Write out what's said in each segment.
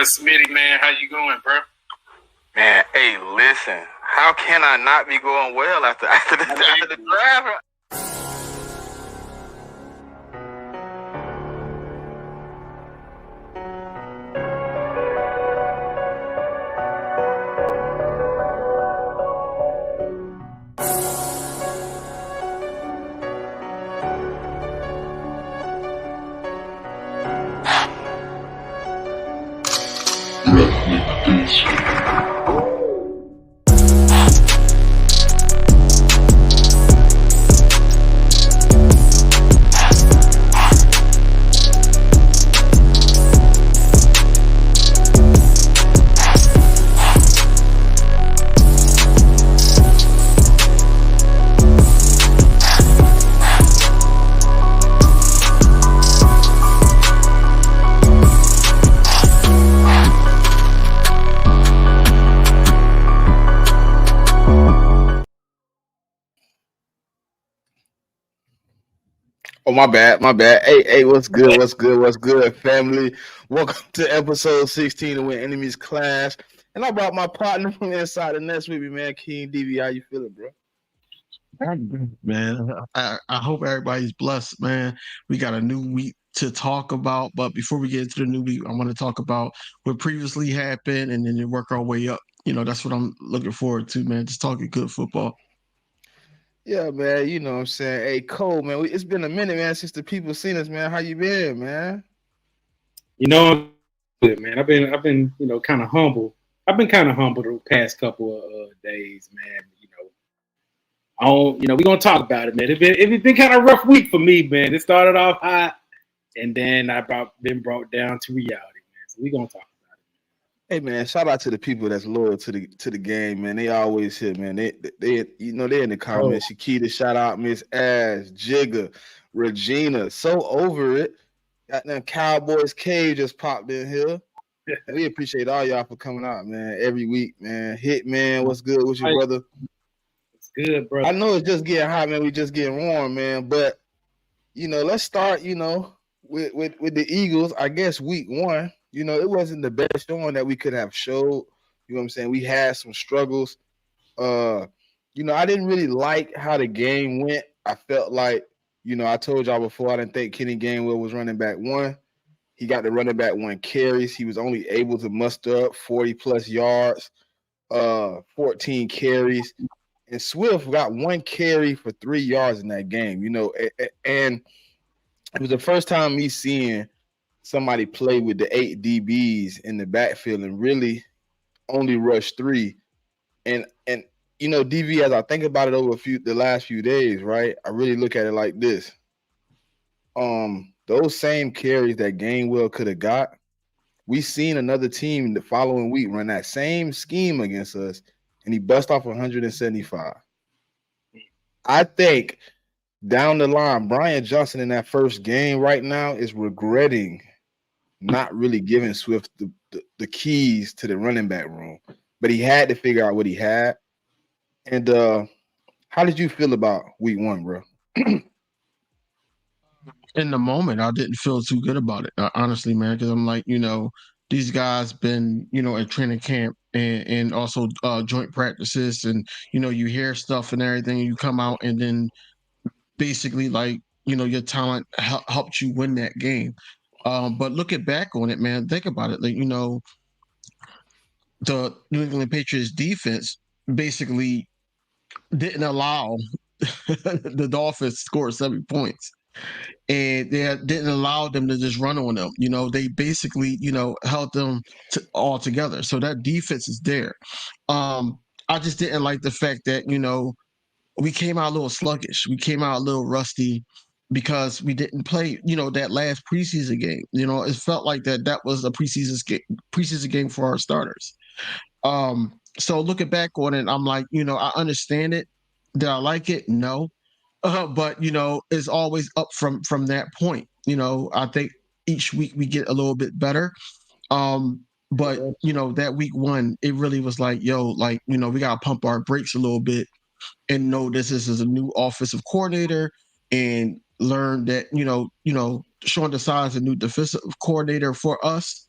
Smitty, man. How you going, bro? Man, hey, listen. How can I not be going well after the draft? Oh, my bad. Hey, what's good, family? Welcome to episode 16 of When Enemies Clash. And I brought my partner from inside the nest with me, man. King DV, how you feeling, bro? Man, I hope everybody's blessed, man. We got a new week to talk about, but before we get into the new week, I want to talk about what previously happened and then work our way up. That's what I'm looking forward to, man. Just talking good football. Yeah, man. You know what I'm saying? Hey, Cole, man. It's been a minute, man, since the people seen us, man. How you been, man? I'm good, man. I've been, kind of humble. I've been kind of humble the past couple of days, man. We're gonna talk about it, man. It's been kind of rough week for me, man. It started off hot, and then been brought down to reality, man. So we're gonna talk about it. Hey, man, shout out to the people that's loyal to the game, man. They always here, man. They they're in the comments. Shakita, shout out Miss Ash, Jigger, Regina, so over it. Got them Cowboys Cave just popped in here. We appreciate all y'all for coming out, man, every week, man. Hitman, what's good with you, brother? It's good, bro. I know it's just getting hot, man. We just getting warm, man. But let's start, with the Eagles. I guess week one. It wasn't the best showing that we could have showed. You know what I'm saying? We had some struggles. I didn't really like how the game went. I felt like, I told y'all before, I didn't think Kenny Gainwell was running back one. He got the running back one carries. He was only able to muster up 40-plus yards, 14 carries. And Swift got one carry for 3 yards in that game, and it was the first time me seeing somebody play with the 8 DBs in the backfield and really only rush 3. And DV, as I think about it over the last few days, right, I really look at it like this. Those same carries that Gainwell could have got, we seen another team the following week run that same scheme against us, and he bust off 175. I think down the line, Brian Johnson in that first game right now is regretting not really giving Swift the keys to the running back room. But he had to figure out what he had. And how did you feel about week one, bro? In the moment, I didn't feel too good about it, honestly, man, because I'm like, these guys been, at training camp and also joint practices, and, you hear stuff and everything, and you come out and then basically, like, your talent helped you win that game. But looking back on it, man, think about it. Like, the New England Patriots defense basically didn't allow the Dolphins to score 7 points. And they didn't allow them to just run on them. They basically, held them all together. So that defense is there. I just didn't like the fact that, we came out a little sluggish. We came out a little rusty because we didn't play, that last preseason game. It felt like that was a preseason game for our starters. So looking back on it, I'm like, I understand it. Did I like it? No. But it's always up from that point. I think each week we get a little bit better. But that week one, it really was like, we gotta pump our brakes a little bit and know this is a new offensive coordinator and learn that, Sean Desai is a new defensive coordinator for us.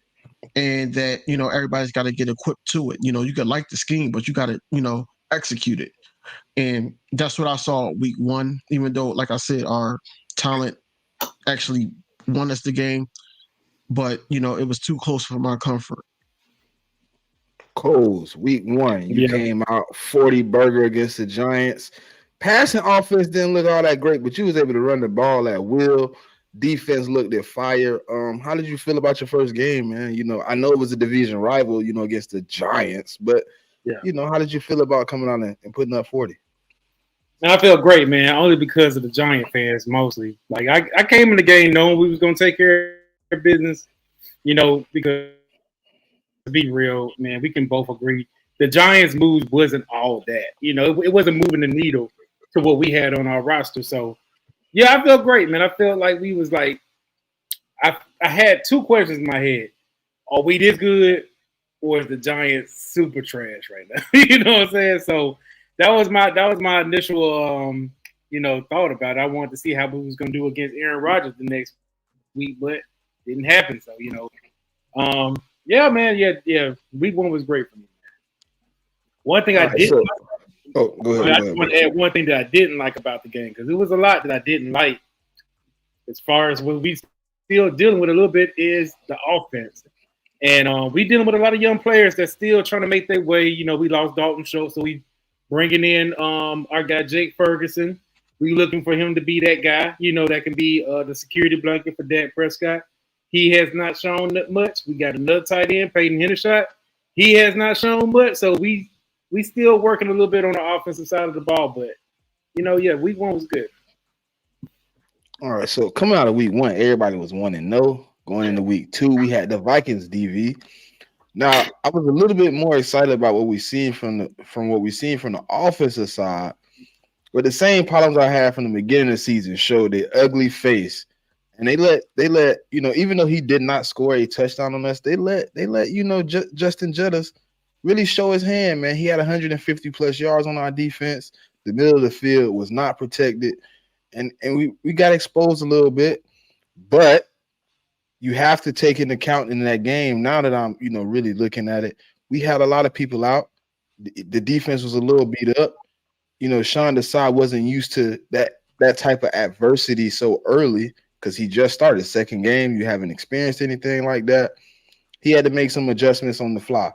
and that everybody's got to get equipped to it. You could like the scheme, but you got to execute it, and that's what I saw week one. Even though, like I said, our talent actually won us the game, but it was too close for my comfort. Coles, week one, you came out 40 burger against the Giants. Passing offense didn't look all that great, but you was able to run the ball at will. Defense looked at fire. How did you feel about your first game, man? I know it was a division rival, against the Giants, but how did you feel about coming out and putting up 40? I feel great, man, only because of the Giant fans mostly. Like I came in the game knowing we was gonna take care of business, because to be real, man, we can both agree the Giants' moves wasn't all that. It wasn't moving the needle to what we had on our roster. So, yeah, I feel great, man. I felt like we was like, I had two questions in my head: are we this good, or is the Giants super trash right now? You know what I'm saying? So that was my initial thought about it. I wanted to see how we was gonna do against Aaron Rodgers the next week, but it didn't happen. So yeah, man, yeah. Week one was great for me. One thing I didn't. Go ahead. I just want to add one thing that I didn't like about the game, because it was a lot that I didn't like. As far as what we still dealing with a little bit is the offense, and we dealing with a lot of young players that's still trying to make their way. We lost Dalton Schultz, so we bringing in our guy Jake Ferguson. We looking for him to be that guy, that can be the security blanket for Dak Prescott. He has not shown much. We got another tight end, Peyton Hendershot. He has not shown much, so we still working a little bit on the offensive side of the ball. But week one was good. All right, so coming out of week one, everybody was 1-0. Going into week two, we had the Vikings DV. Now, I was a little bit more excited about what we seen from the offensive side, but the same problems I had from the beginning of the season showed their ugly face. And they let even though he did not score a touchdown on us, they let Justin Jefferson really show his hand, man. He had 150 plus yards on our defense. The middle of the field was not protected, and we got exposed a little bit. But you have to take into account in that game. Now that I'm really looking at it, we had a lot of people out. The defense was a little beat up. Sean Desai wasn't used to that type of adversity so early, because he just started second game. You haven't experienced anything like that. He had to make some adjustments on the fly.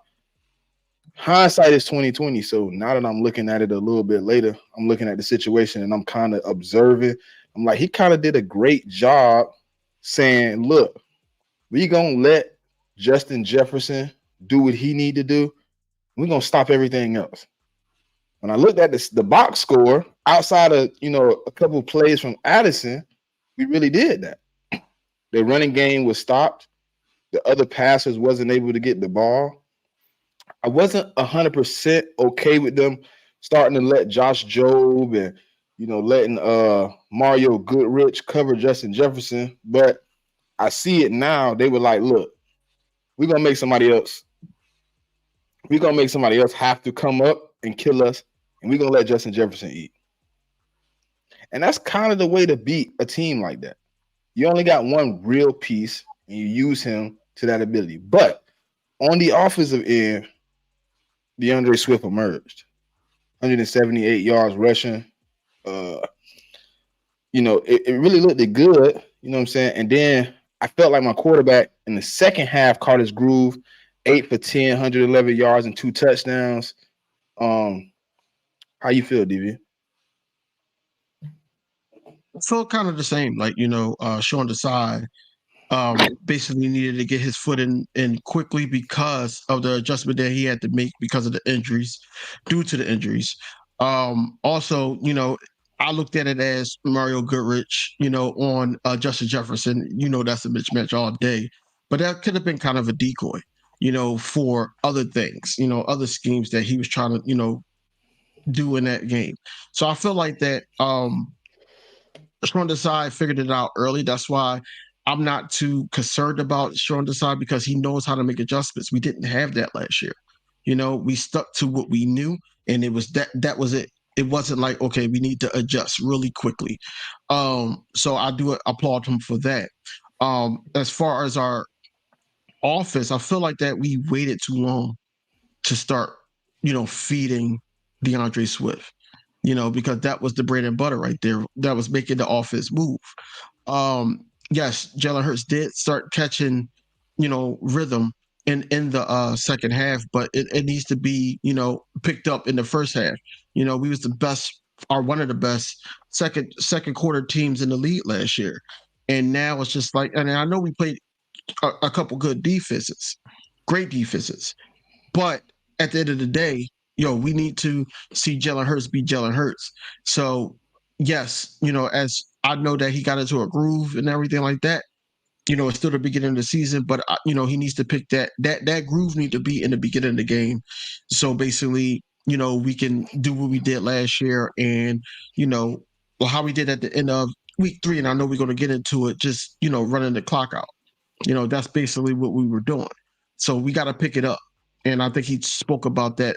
Hindsight is 2020. So now that I'm looking at it a little bit later, I'm looking at the situation and I'm kind of observing. I'm like, he kind of did a great job saying, look, we going to let Justin Jefferson do what he need to do. We're going to stop everything else. When I looked at the box score, outside of, a couple of plays from Addison, we really did that. The running game was stopped. The other passers wasn't able to get the ball. I wasn't 100% okay with them starting to let Josh Jobe and, letting Mario Goodrich cover Justin Jefferson. But I see it now. They were like, look, we're going to make somebody else. We're going to make somebody else have to come up and kill us, and we're going to let Justin Jefferson eat. And that's kind of the way to beat a team like that. You only got one real piece, and you use him to that ability. But on the offensive end, DeAndre Swift emerged. 178 yards rushing. It really looked good. You know what I'm saying? And then I felt like my quarterback in the second half caught his groove. 8 for 10, 111 yards and 2 touchdowns. How you feel, DV? I felt kind of the same. Like, Sean Desai basically needed to get his foot in quickly because of the adjustment that he had to make because of the injuries, due to the injuries. Also, I looked at it as Mario Goodrich, on Justin Jefferson. That's a mismatch all day. But that could have been kind of a decoy, for other things, other schemes that he was trying to, do in that game. So I feel like that Sean Desai figured it out early. That's why I'm not too concerned about Sean Desai, because he knows how to make adjustments. We didn't have that last year. We stuck to what we knew, and it was that was it. It wasn't like, okay, we need to adjust really quickly. So I do applaud him for that. As far as our offense, I feel like that we waited too long to start, feeding DeAndre Swift, because that was the bread and butter right there. That was making the offense move. Yes, Jalen Hurts did start catching, rhythm in the second half, but it needs to be, picked up in the first half. We was the best, or one of the best second quarter teams in the league last year. And now it's just like, and I know we played a couple good defenses, great defenses, but at the end of the day, we need to see Jalen Hurts be Jalen Hurts. So yes, as I know that he got into a groove and everything like that, it's still the beginning of the season, but he needs to pick that groove need to be in the beginning of the game. So basically, we can do what we did last year and, how we did at the end of week 3. And I know we're going to get into it, just, running the clock out. That's basically what we were doing. So we got to pick it up. And I think he spoke about that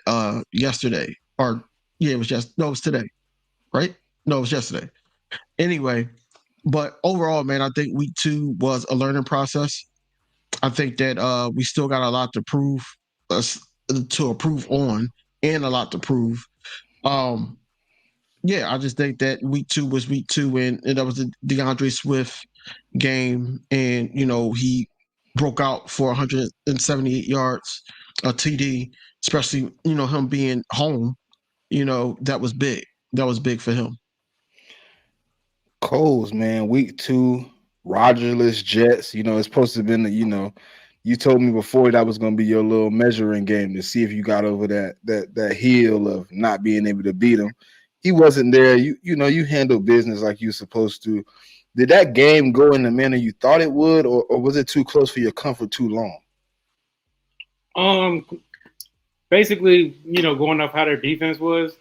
yesterday. Or, yeah, it was today, right? No, it was yesterday. Anyway, but overall, man, I think week 2 was a learning process. I think that we still got a lot to prove, to improve on, and a lot to prove. Yeah, I just think that week 2 was week 2, and that was the DeAndre Swift game, and he broke out for 178 yards, a TD, especially him being home. That was big. That was big for him. Coles, man, week 2, Rodgerless Jets. It's supposed to have been you told me before that was going to be your little measuring game to see if you got over that hill of not being able to beat him. He wasn't there. You handled business like you're supposed to. Did that game go in the manner you thought it would, or was it too close for your comfort too long? Basically, going off how their defense was,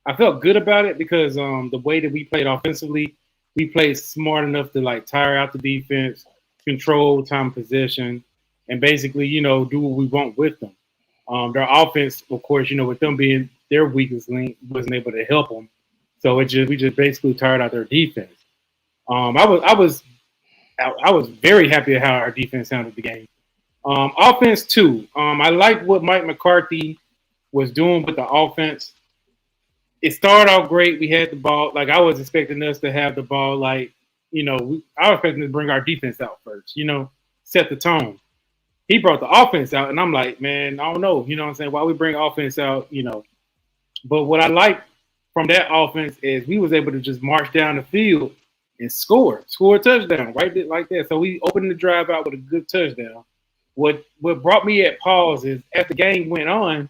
I felt good about it because the way that we played offensively, we played smart enough to like tire out the defense, control time possession, and basically, do what we want with them. Their offense, of course, with them being their weakest link, wasn't able to help them. So we just basically tired out their defense. I was very happy at how our defense handled the game. Offense too. I like what Mike McCarthy was doing with the offense. It started out great. We had the ball. Like I was expecting us to have the ball. Like I was expecting to bring our defense out first. Set the tone. He brought the offense out, and I'm like, man, I don't know. You know what I'm saying? Why we bring offense out? But what I like from that offense is we was able to just march down the field and score a touchdown right there, like that. So we opened the drive out with a good touchdown. What brought me at pause is as the game went on,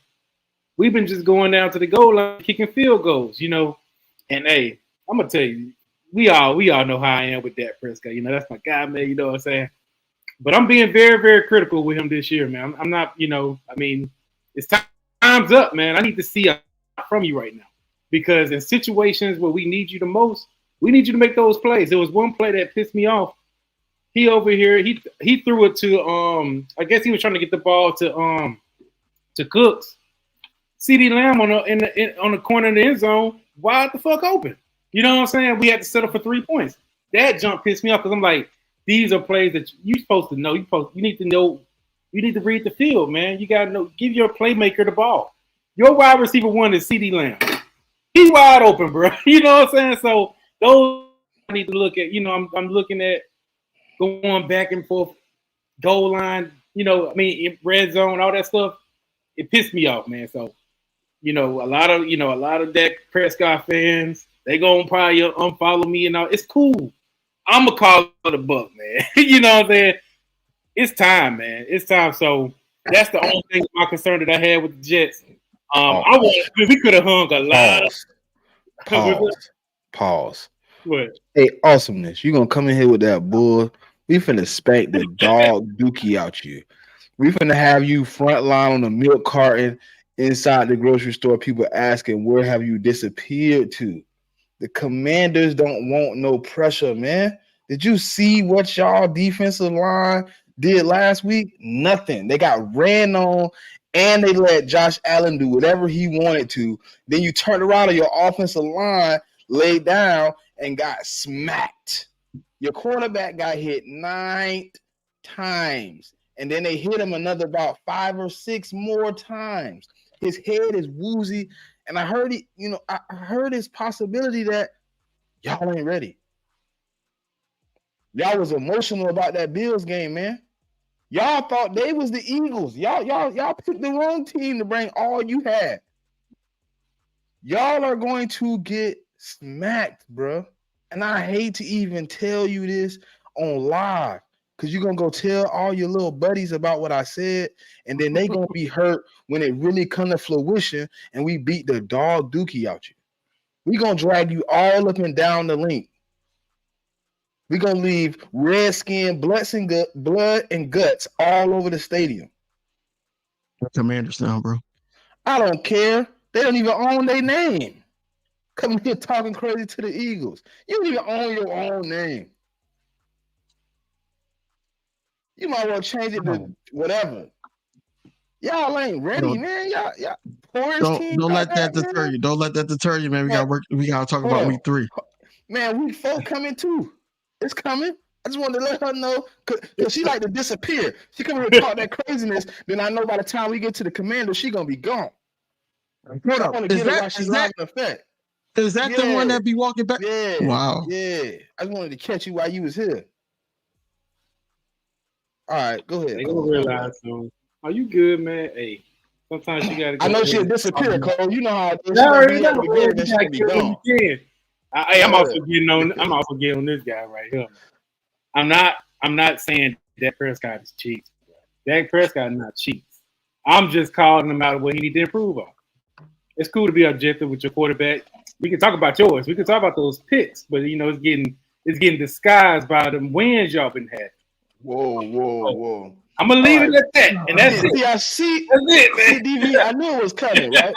we've been just going down to the goal line, kicking field goals, And hey, I'm gonna tell you, we all know how I am with Dak Prescott. That's my guy, man. You know what I'm saying? But I'm being very, very critical with him this year, man. I'm not, it's time's up, man. I need to see from you right now. Because in situations where we need you the most, we need you to make those plays. There was one play that pissed me off. He over here, he threw it to I guess he was trying to get the ball to Cooks. CeeDee Lamb on the corner of the end zone, wide the fuck open. You know what I'm saying? We had to settle for 3 points. That jump pissed me off because I'm like, these are plays that you're supposed to know. You need to know. You need to read the field, man. You gotta know. Give your playmaker the ball. Your wide receiver 1 is CeeDee Lamb. He's wide open, bro. You know what I'm saying? So those I need to look at. I'm looking at going back and forth, goal line. In red zone, all that stuff. It pissed me off, man. So a lot of Dak Prescott fans, they gonna probably unfollow me and all. It's cool. I'm gonna call it a buck, man. You know what I'm saying? It's time, man. It's time. So that's the only thing my concern that I had with the Jets. We could have hung a lot. Pause. What? Hey, awesomeness. You gonna come in here with that bull? We finna spank the dog dookie out you. We finna have you front line on the milk carton inside the grocery store. People asking, where have you disappeared to? The Commanders don't want no pressure, man. Did you see what y'all defensive line did last week? Nothing. They got ran on, and they let Josh Allen do whatever he wanted to. Then you turned around on your offensive line, laid down, and got smacked. Your quarterback got hit 9 times, and then they hit him another about 5 or 6 more times. His head is woozy, and I heard I heard his possibility that y'all ain't ready. Y'all was emotional about that Bills game, man. Y'all thought they was the Eagles. Y'all picked the wrong team to bring all you had. Y'all are going to get smacked, bro. And I hate to even tell you this on live, because you're going to go tell all your little buddies about what I said, and then they going to be hurt when it really come to fruition and we beat the dog dookie out you. We going to drag you all up and down the link. We're going to leave redskin blood and guts all over the stadium. Commanders now, bro. I don't care. They don't even own their name. Coming here talking crazy to the Eagles. You don't even own your own name. You might want to change it to whatever. Y'all ain't ready, man. Y'all poorest team. Don't let that deter you. Don't let that deter you, man. We gotta talk about week 3. Man, week 4 coming too. It's coming. I just wanted to let her know, because she like to disappear. She come here and talk that craziness. Then I know by the time we get to the Commander, she gonna be gone. Hold up. Is that the one that be walking back? Yeah. Wow. Yeah. I just wanted to catch you while you was here. All right, go ahead. They gonna realize soon. Are you good, man? Hey, sometimes you gotta. I know she'll disappear, Cole. You know how it is. I'm also getting on. I'm also getting on this guy right here. I'm not saying Dak Prescott is cheap. Dak Prescott is not cheap. I'm just calling him out what he needs to improve on. It's cool to be objective with your quarterback. We can talk about yours. We can talk about those picks, but it's getting disguised by them wins y'all been having. Whoa. I'm gonna leave it at that, and that's it. Yeah, see, that's it, man. DV, I knew it was coming, right?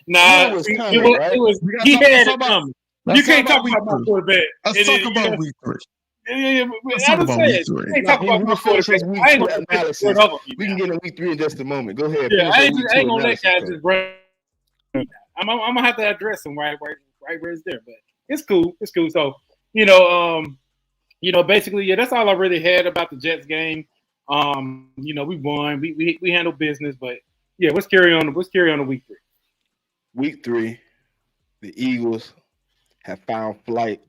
Nah, it was coming, right? He had it coming. You can't talk about my quarterback. Let's talk about week 3. Yeah, I'm about week 3. We can't talk about my quarterback. I ain't gonna analysis. We can get in week 3 in just a moment. Go ahead. Yeah, I ain't gonna let guys just run. I'm gonna have to address him right where it's there, but it's cool. It's cool. So basically, yeah, that's all I really had about the Jets game. We won. We handled business, but yeah, let's carry on. Let's carry on to week 3. Week 3, the Eagles have found flight.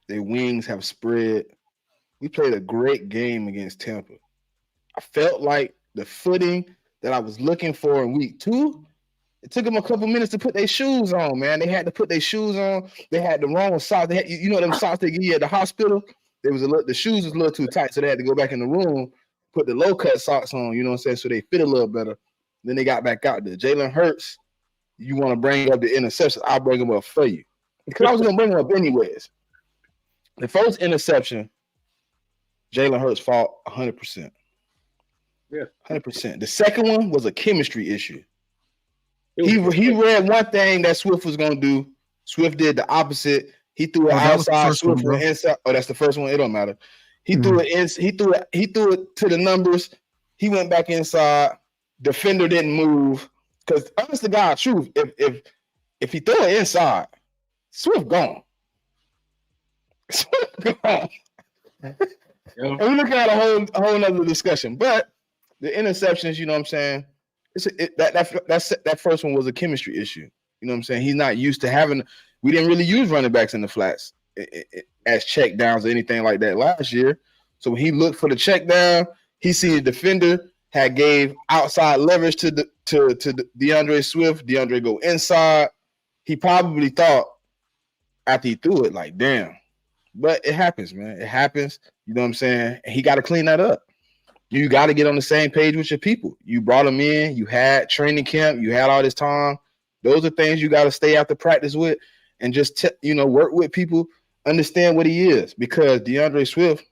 Their wings have spread. We played a great game against Tampa. I felt like the footing that I was looking for in week 2. It took them a couple minutes to put their shoes on, man. They had to put their shoes on. They had the wrong socks. They had, them socks they give you at the hospital. The shoes was a little too tight, so they had to go back in the room, put the low cut socks on. You know what I'm saying? So they fit a little better. Then they got back out there. Jalen Hurts, you want to bring up the interception? I'll bring them up for you because I was gonna bring them up anyways. The first interception, Jalen Hurts fought 100%. Yeah, 100%. The second one was a chemistry issue. He read one thing that Swift was gonna do. Swift did the opposite. He threw it outside. Swift went inside. Oh, that's the first one. It don't matter. He threw it in. He threw it to the numbers. He went back inside. Defender didn't move because, honest to God, truth. If he threw it inside, Swift gone. Swift gone. And we're looking at a whole nother discussion. But the interceptions, you know what I'm saying? That first one was a chemistry issue. You know what I'm saying? He's not used to having. We didn't really use running backs in the flats as check downs or anything like that last year. So when he looked for the check down, he see the defender had gave outside leverage to DeAndre Swift. DeAndre go inside. He probably thought after he threw it, like, damn. But it happens, man. It happens. You know what I'm saying? And he got to clean that up. You got to get on the same page with your people. You brought them in. You had training camp. You had all this time. Those are things you got to stay after practice with and just, work with people, understand what he is. Because DeAndre Swift,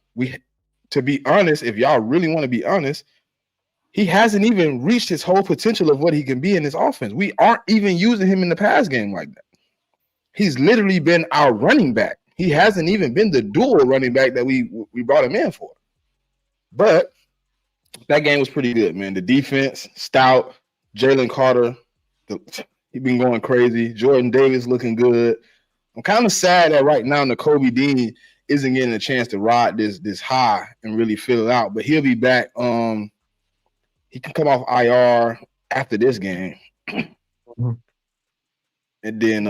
to be honest, if y'all really want to be honest, he hasn't even reached his whole potential of what he can be in this offense. We aren't even using him in the pass game like that. He's literally been our running back. He hasn't even been the dual running back that we brought him in for. But that game was pretty good, man. The defense, stout. Jalen Carter, he been going crazy. Jordan Davis looking good. I'm kind of sad that right now Nakobe Dean isn't getting a chance to ride this high and really fill it out. But he'll be back he can come off IR after this game. Mhm. And then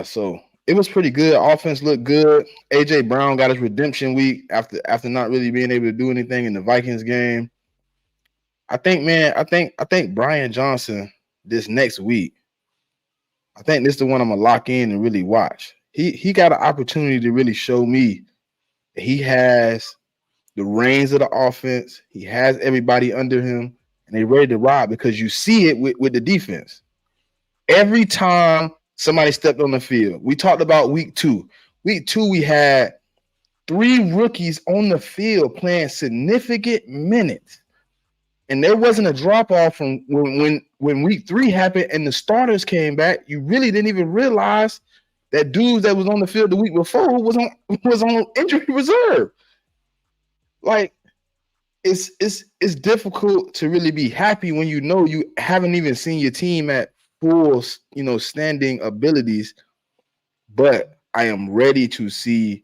so it was pretty good. Offense looked good. AJ Brown got his redemption week after not really being able to do anything in the Vikings game. I think, man, I think Brian Johnson this next week, I think this is the one I'm gonna lock in and really watch. He got an opportunity to really show me that he has the reins of the offense. He has everybody under him, and they ready to ride because you see it with the defense. Every time somebody stepped on the field, we talked about week 2. Week 2, we had 3 rookies on the field playing significant minutes. And there wasn't a drop off from when week 3 happened and the starters came back. You really didn't even realize that dudes that was on the field the week before was on injury reserve. Like it's difficult to really be happy when you know you haven't even seen your team at full, standing abilities. But I am ready to see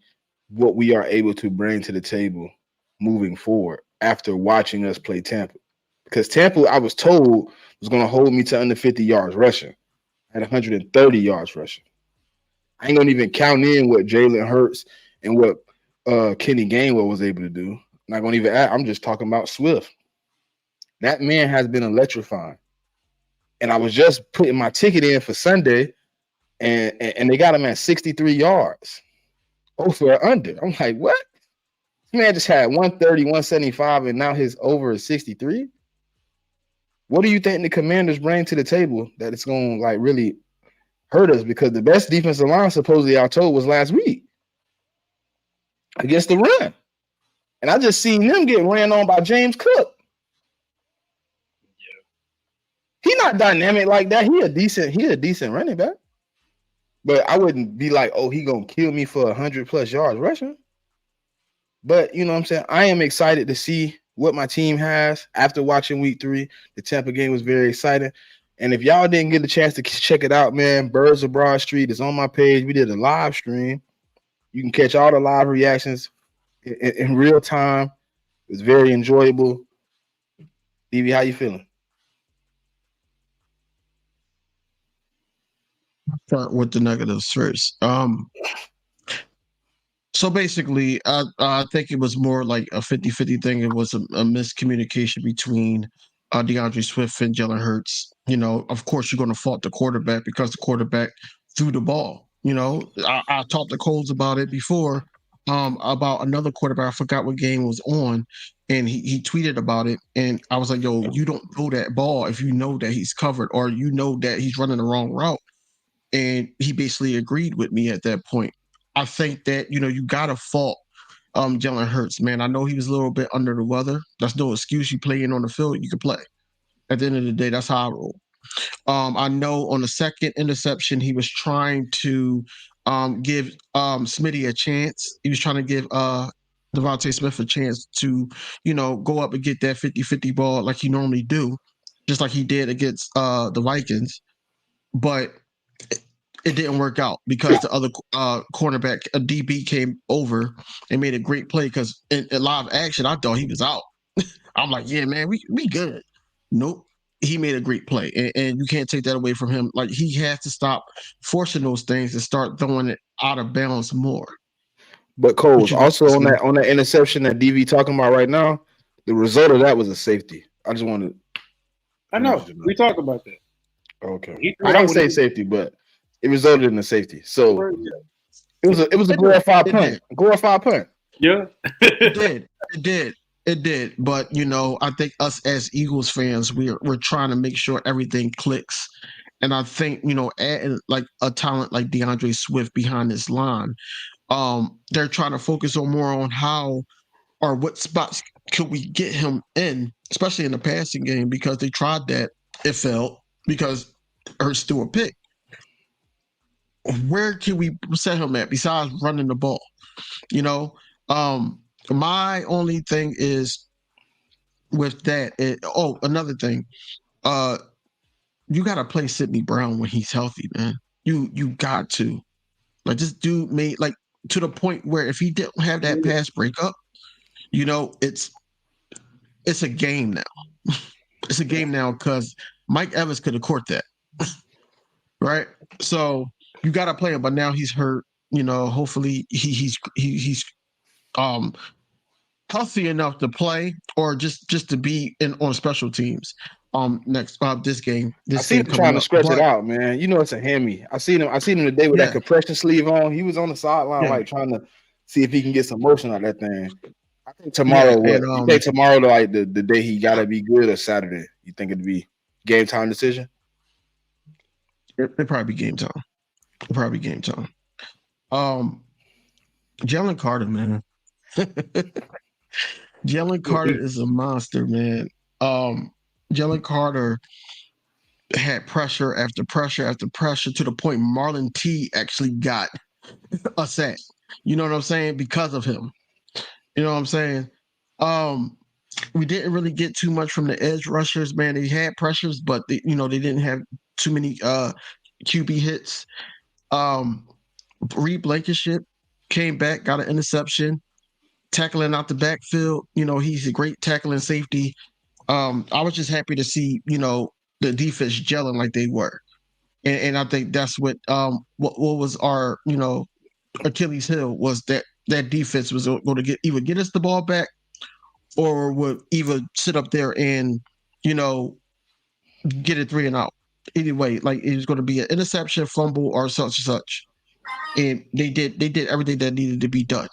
what we are able to bring to the table moving forward after watching us play Tampa. Because Tampa, I was told, was going to hold me to under 50 yards rushing at 130 yards rushing. I ain't going to even count in what Jalen Hurts and what Kenny Gainwell was able to do. I'm not going to even add. I'm just talking about Swift. That man has been electrifying. And I was just putting my ticket in for Sunday, and they got him at 63 yards. Over or under. I'm like, what? This man just had 130, 175, and now his over is 63. What do you think the Commanders bring to the table that it's going to really hurt us? Because the best defensive line supposedly I told was last week against the run. And I just seen them get ran on by James Cook. He not dynamic like that. He a decent running back. But I wouldn't be like, oh, he going to kill me for 100+ yards rushing. But you know what I'm saying? I am excited to see what my team has after watching week 3. The Tampa game was very exciting. And if y'all didn't get a chance to check it out, man, Birds of Broad Street is on my page. We did a live stream. You can catch all the live reactions in real time. It was very enjoyable. Evie, how you feeling? Start with the negatives first. So basically, I think it was more like a 50-50 thing. It was a miscommunication between DeAndre Swift and Jalen Hurts. Of course, you're going to fault the quarterback because the quarterback threw the ball. I talked to Coles about it before, about another quarterback. I forgot what game was on, and he tweeted about it. And I was like, yo, you don't throw that ball if you know that he's covered or you know that he's running the wrong route. And he basically agreed with me at that point. I think that, you got to fault Jalen Hurts, man. I know he was a little bit under the weather. That's no excuse. You play in on the field, you can play. At the end of the day, that's how I roll. I know on the second interception, he was trying to give Smitty a chance. He was trying to give Devontae Smith a chance to, go up and get that 50-50 ball like he normally do, just like he did against the Vikings. But it didn't work out because the other cornerback, a DB, came over and made a great play because in live action, I thought he was out. I'm like, yeah, man, we good. Nope. He made a great play, and you can't take that away from him. Like, he has to stop forcing those things and start throwing it out of bounds more. But Coles, also on that interception that DV talking about right now, the result of that was a safety. I just wanted. I know. We talked about that. Okay. I don't say safety, but it resulted in a safety. So it was a glorified punt. Glorified punt. Yeah. It did. But I think us as Eagles fans, we're trying to make sure everything clicks. And I think, adding like a talent like DeAndre Swift behind this line, they're trying to focus more on how or what spots could we get him in, especially in the passing game, because they tried that. It failed because Hurts threw a pick. Where can we set him at besides running the ball? My only thing is with that. Another thing. You got to play Sidney Brown when he's healthy, man. You got to. Like, this dude made, like, to the point where if he didn't have that pass breakup, it's a game now. it's a game now because Mike Evans could have caught that, right? So you got to play him, but now he's hurt. Hopefully he's healthy enough to play, or just to be on special teams. Next this game. I seen him trying to stretch it out, man. It's a hammy. I seen him today with that compression sleeve on. He was on the sideline, like trying to see if he can get some motion out of that thing. I think tomorrow. You think tomorrow, like the day he gotta be good, or Saturday? You think it'd be game time decision? It'd probably be game time. Jalen Carter, man. Jalen Carter is a monster, man. Jalen Carter had pressure after pressure after pressure to the point Marlon T actually got a sack. You know what I'm saying? Because of him. You know what I'm saying? We didn't really get too much from the edge rushers, man. They had pressures, but they didn't have too many QB hits. Reed Blankenship came back, got an interception, tackling out the backfield. He's a great tackling safety. I was just happy to see, the defense gelling like they were. And I think that's what was our, Achilles heel was that defense was going to either get us the ball back or would either sit up there and, get it 3 and out. Either way, like it was going to be an interception, fumble, or such and such. And they did everything that needed to be done.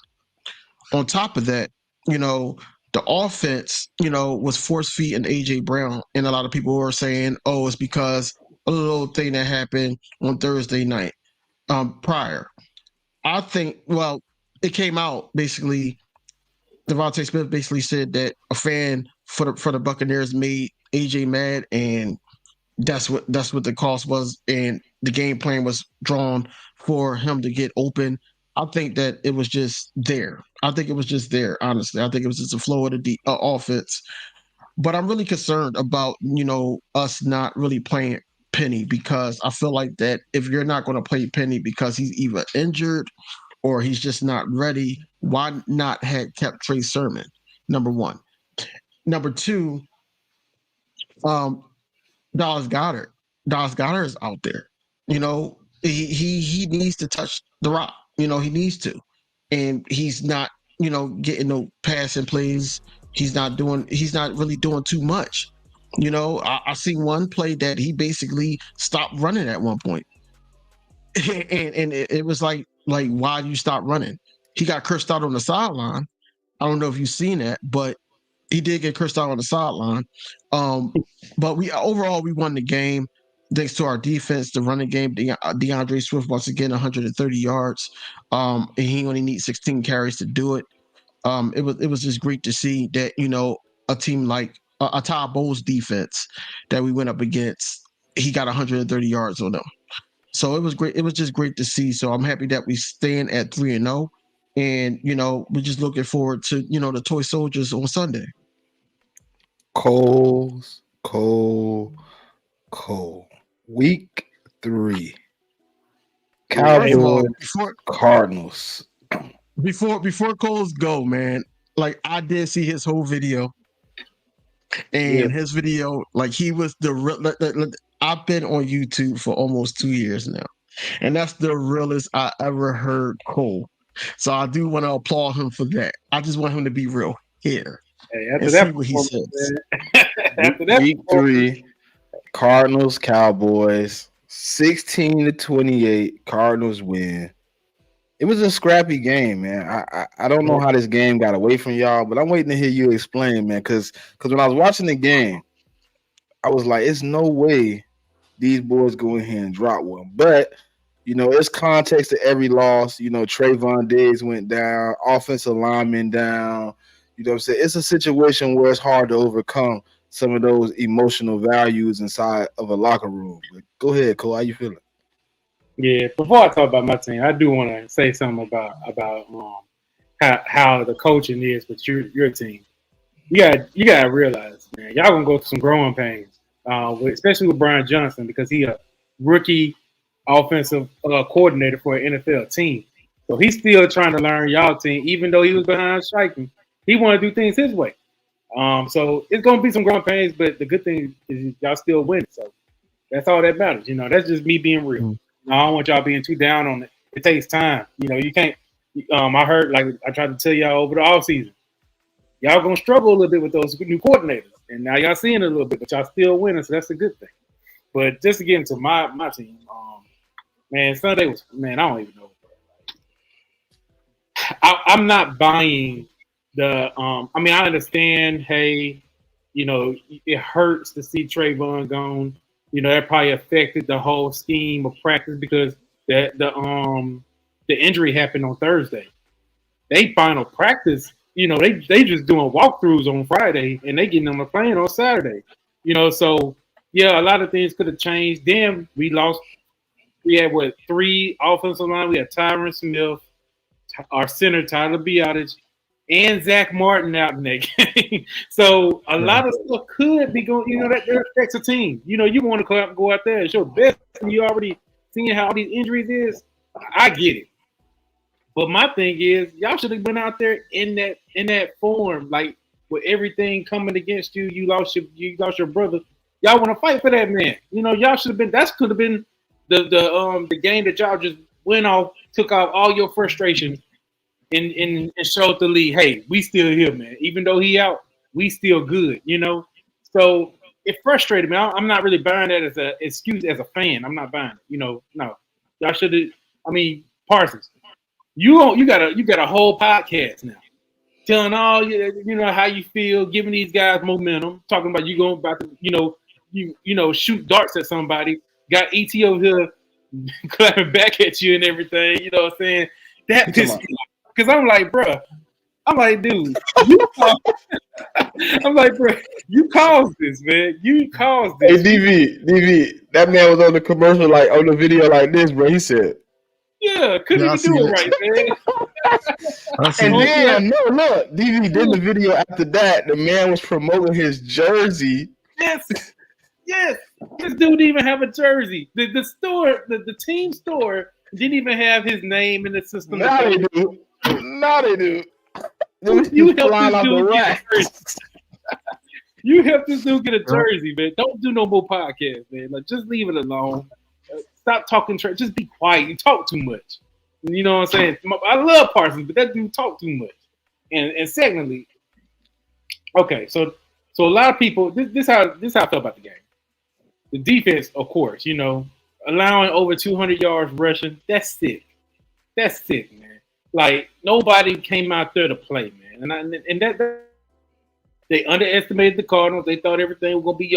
On top of that, the offense, was force feeding AJ Brown, and a lot of people were saying, "Oh, it's because a little thing that happened on Thursday night prior." I think, well, it came out basically. Devontae Smith basically said that a fan for the Buccaneers made AJ mad, and that's what the cost was, and the game plan was drawn for him to get open. I think that it was just there. Honestly. I think it was just the flow of the offense. But I'm really concerned about, us not really playing Penny, because I feel like that if you're not going to play Penny because he's either injured or he's just not ready, why not have kept Trey Sermon, number one? Number two, Dallas Goedert. Dallas Goedert is out there. He needs to touch the rock. He needs to. And he's not, getting no passing plays. He's not really doing too much. I seen one play that he basically stopped running at one point. and it was like, why do you stop running? He got cursed out on the sideline. I don't know if you've seen that, but he did get cursed out on the sideline. But we won the game. Thanks to our defense, the running game, DeAndre Swift once again 130 yards. And he only needs 16 carries to do it. It was just great to see that a team like a Todd Bowles defense that we went up against, he got 130 yards on them. So it was great. It was just great to see. So I'm happy that we stand at 3-0, and we're just looking forward to the Toy Soldiers on Sunday. Cole. Week 3. Cowboys, Cardinals. Before Coles go, man, like I did see his whole video, and his video, like he was I've been on YouTube for almost 2 years now, and that's the realest I ever heard Cole. So I do want to applaud him for that. I just want him to be real here. Hey, after that, see what he says. After that, Week 3. Cardinals, Cowboys, 16-28. Cardinals win. It was a scrappy game, man. I don't know how this game got away from y'all, but I'm waiting to hear you explain, man. Because when I was watching the game, I was like, it's no way these boys go in here and drop one. But, it's context to every loss. Trayvon Diggs went down, offensive lineman down. You know what I'm saying? It's a situation where it's hard to overcome some of those emotional values inside of a locker room. But go ahead, Cole. How you feeling? Yeah, before I talk about my team, I do want to say something about how the coaching is with your team. You got to realize, man, y'all gonna go through some growing pains, especially with Brian Johnson, because he a rookie offensive coordinator for an NFL team. So he's still trying to learn y'all team, even though he was behind striking. He want to do things his way. So it's gonna be some growing pains, but the good thing is y'all still winning. So that's all that matters. That's just me being real. I don't want y'all being too down on it. It takes time. You can't. I heard, like I tried to tell y'all over the off season, y'all gonna struggle a little bit with those new coordinators, and now y'all seeing it a little bit, but y'all still winning, so that's a good thing. But just to get into my team, man, Sunday was, man, I don't even know. I'm not buying the. I mean, I understand. Hey, it hurts to see Trayvon gone. That probably affected the whole scheme of practice because the injury happened on Thursday. They final practice, they just doing walkthroughs on Friday and they getting on the plane on Saturday. So yeah, a lot of things could have changed. Then we lost. We had 3 offensive line. We had Tyron Smith, our center Tyler Biotic, and Zach Martin out in that game. So a lot of stuff could be going. That affects a team. You want to go out there and show best. And you already seeing how these injuries is. I get it. But my thing is, y'all should have been out there in that form, like with everything coming against you. You lost your brother. Y'all want to fight for that man. Y'all should have been. That could have been the game that y'all just went off, took off all your frustration, and showed the league, hey, we still here, man. Even though he out, we still good. So it frustrated me. I'm not really buying that as an excuse as a fan. I'm not buying it. No, y'all should have. I mean, Parsons. You got a whole podcast now, telling all how you feel, giving these guys momentum, talking about you going about to shoot darts at somebody. Got ET over here clapping back at you and everything. You know what I'm saying? That pissed me off because I'm like, bro. I'm like, dude. I'm like, bro. You caused this, man. You caused this. Hey, DV. That man was on the commercial, like on the video, like this, bro. He said. Yeah, couldn't even do it right, man. And then, look, DV did the video after that. The man was promoting his jersey. Yes. This dude didn't even have a jersey. The store, the team store, didn't even have his name in the system. Now they do. You helped this dude get a jersey. You helped this dude get a jersey, man. Don't do no more podcasts, man. Like, just leave it alone. Stop talking trash. Just be quiet. You talk too much. You know what I'm saying? I love Parsons, but that dude talk too much. And secondly, okay, so a lot of people. This how I felt about the game. The defense, of course, allowing over 200 yards rushing. That's sick. That's sick, man. Like nobody came out there to play, man. And that they underestimated the Cardinals. They thought everything was gonna be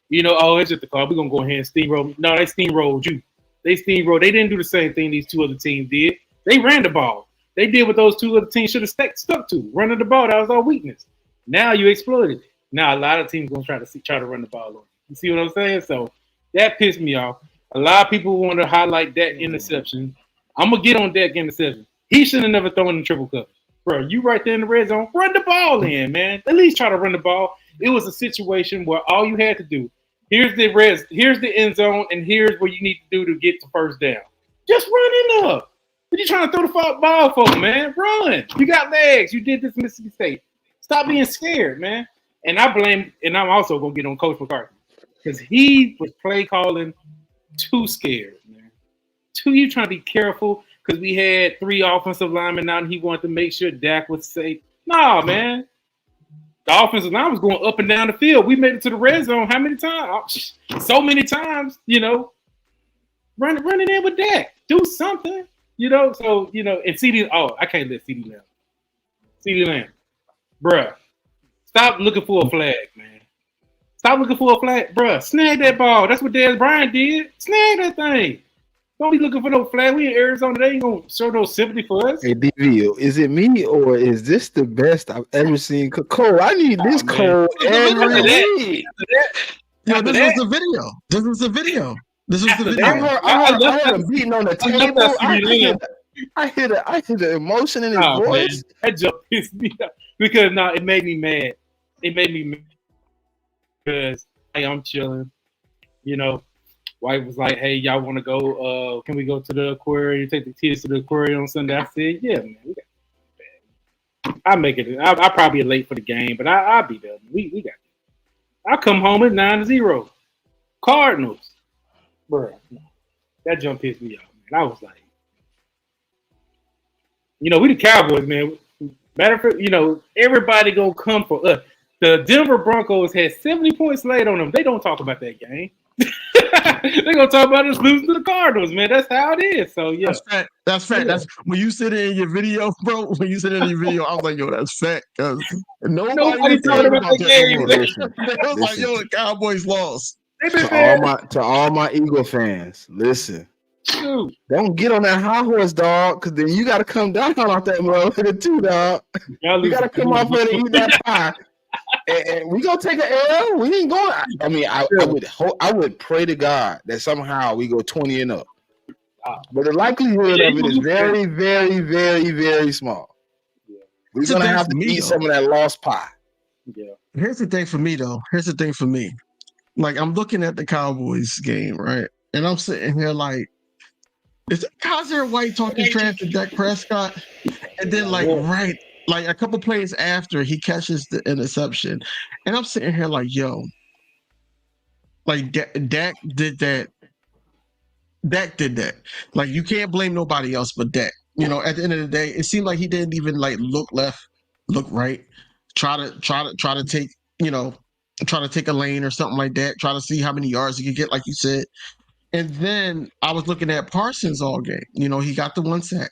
it's just the Cardinals. We're gonna go ahead and steamroll. No, they steamrolled you. They didn't do the same thing these 2 other teams did. They ran the ball. They did what those 2 other teams should have stuck to. Running the ball, that was our weakness. Now you exploited. Now a lot of teams gonna try to run the ball on you. You see what I'm saying? So that pissed me off. A lot of people want to highlight that interception. I'm gonna get on that interception. He should have never thrown in triple coverage. Bro, you right there in the red zone, run the ball in, man. At least try to run the ball. It was a situation where all you had to do, here's the end zone, and here's what you need to do to get the first down. Just run in up. What you trying to throw the ball for, man? Run. You got legs. You did this in Mississippi State. Stop being scared, man. And I'm also gonna get on Coach McCarthy because he was play calling too scared, man. You trying to be careful because we had 3 offensive linemen out and he wanted to make sure Dak was safe. Nah, man. The offensive line was going up and down the field. We made it to the red zone how many times? So many times, running in with Dak. Do something, So, and CD, I can't let CD Lamb. CD Lamb. Bruh, stop looking for a flag, man. Stop looking for a flag. Bruh, snag that ball. That's what Dez Bryant did. Snag that thing. Don't be looking for no flag. We in Arizona. They ain't gonna show no sympathy for us. Hey, DV, is it me or is this the best I've ever seen? Cole, I need this Cole every week. This was the video. This was the video. I heard him beating on the table. I hear the emotion in his voice. Man. That just pissed me off because it made me mad. It made me mad because hey, I'm chilling. Wife was like, "Hey, y'all want to go? Can we go to the aquarium? Take the kids to the aquarium on Sunday?" I said, "Yeah, man. We got I make it. I probably be late for the game, but I'll be there. We got it. I come home at 9-0. Cardinals, bro. That jump pissed me off, man. I was like, we the Cowboys, man. Matter of fact, everybody gonna come for us. The Denver Broncos had 70 points laid on them. They don't talk about that game. They're gonna talk about us losing to the Cardinals, man. That's how it is. So yeah, that's fact. That's when you sit in your video, bro. When you sit in your video, I was like, yo, that's fact. Because nobody talking about the game. They was like, yo, the Cowboys lost. To all my Eagle fans, listen. Dude. Don't get on that high horse, dog, because then you got to come down off that motherfucker too, dog. You got to come off there and eat that pie. And we gonna take an L. We ain't going. I mean, I would pray to God that somehow we go 20-0. But the likelihood of it is very, very, very, very small. Yeah. We're gonna have to eat some of that lost pie. Yeah. Here's the thing for me, though. Like, I'm looking at the Cowboys game, right? And I'm sitting here like, is Kaiser White talking trash to Dak Prescott? And then, like a couple plays after, he catches the interception. And I'm sitting here like, yo, like Dak did that. Dak did that. Like, you can't blame nobody else but Dak. At the end of the day, it seemed like he didn't even like look left, look right, try to take, try to take a lane or something like that, try to see how many yards he could get, like you said. And then I was looking at Parsons all game. He got the one sack,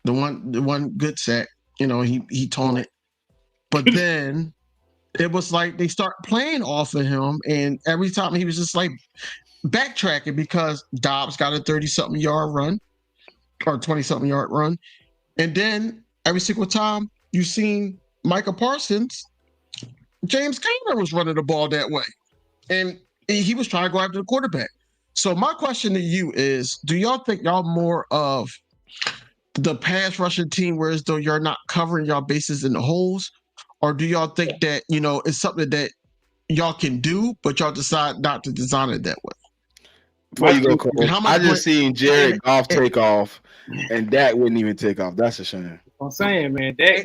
the one good sack. He toned it. But then it was like they start playing off of him, and every time he was just like backtracking because Dobbs got a 30-something yard run or 20-something yard run. And then every single time you seen Micah Parsons, James Conner was running the ball that way. And he was trying to go after the quarterback. So my question to you is, do y'all think y'all more of the pass rushing team, whereas though you're not covering y'all bases in the holes? Or do y'all think that, it's something that y'all can do, but y'all decide not to design it that way? Before you go, Cole, I just seen Jared Goff take off, and Dak wouldn't even take off. That's a shame. I'm saying, man, Dak.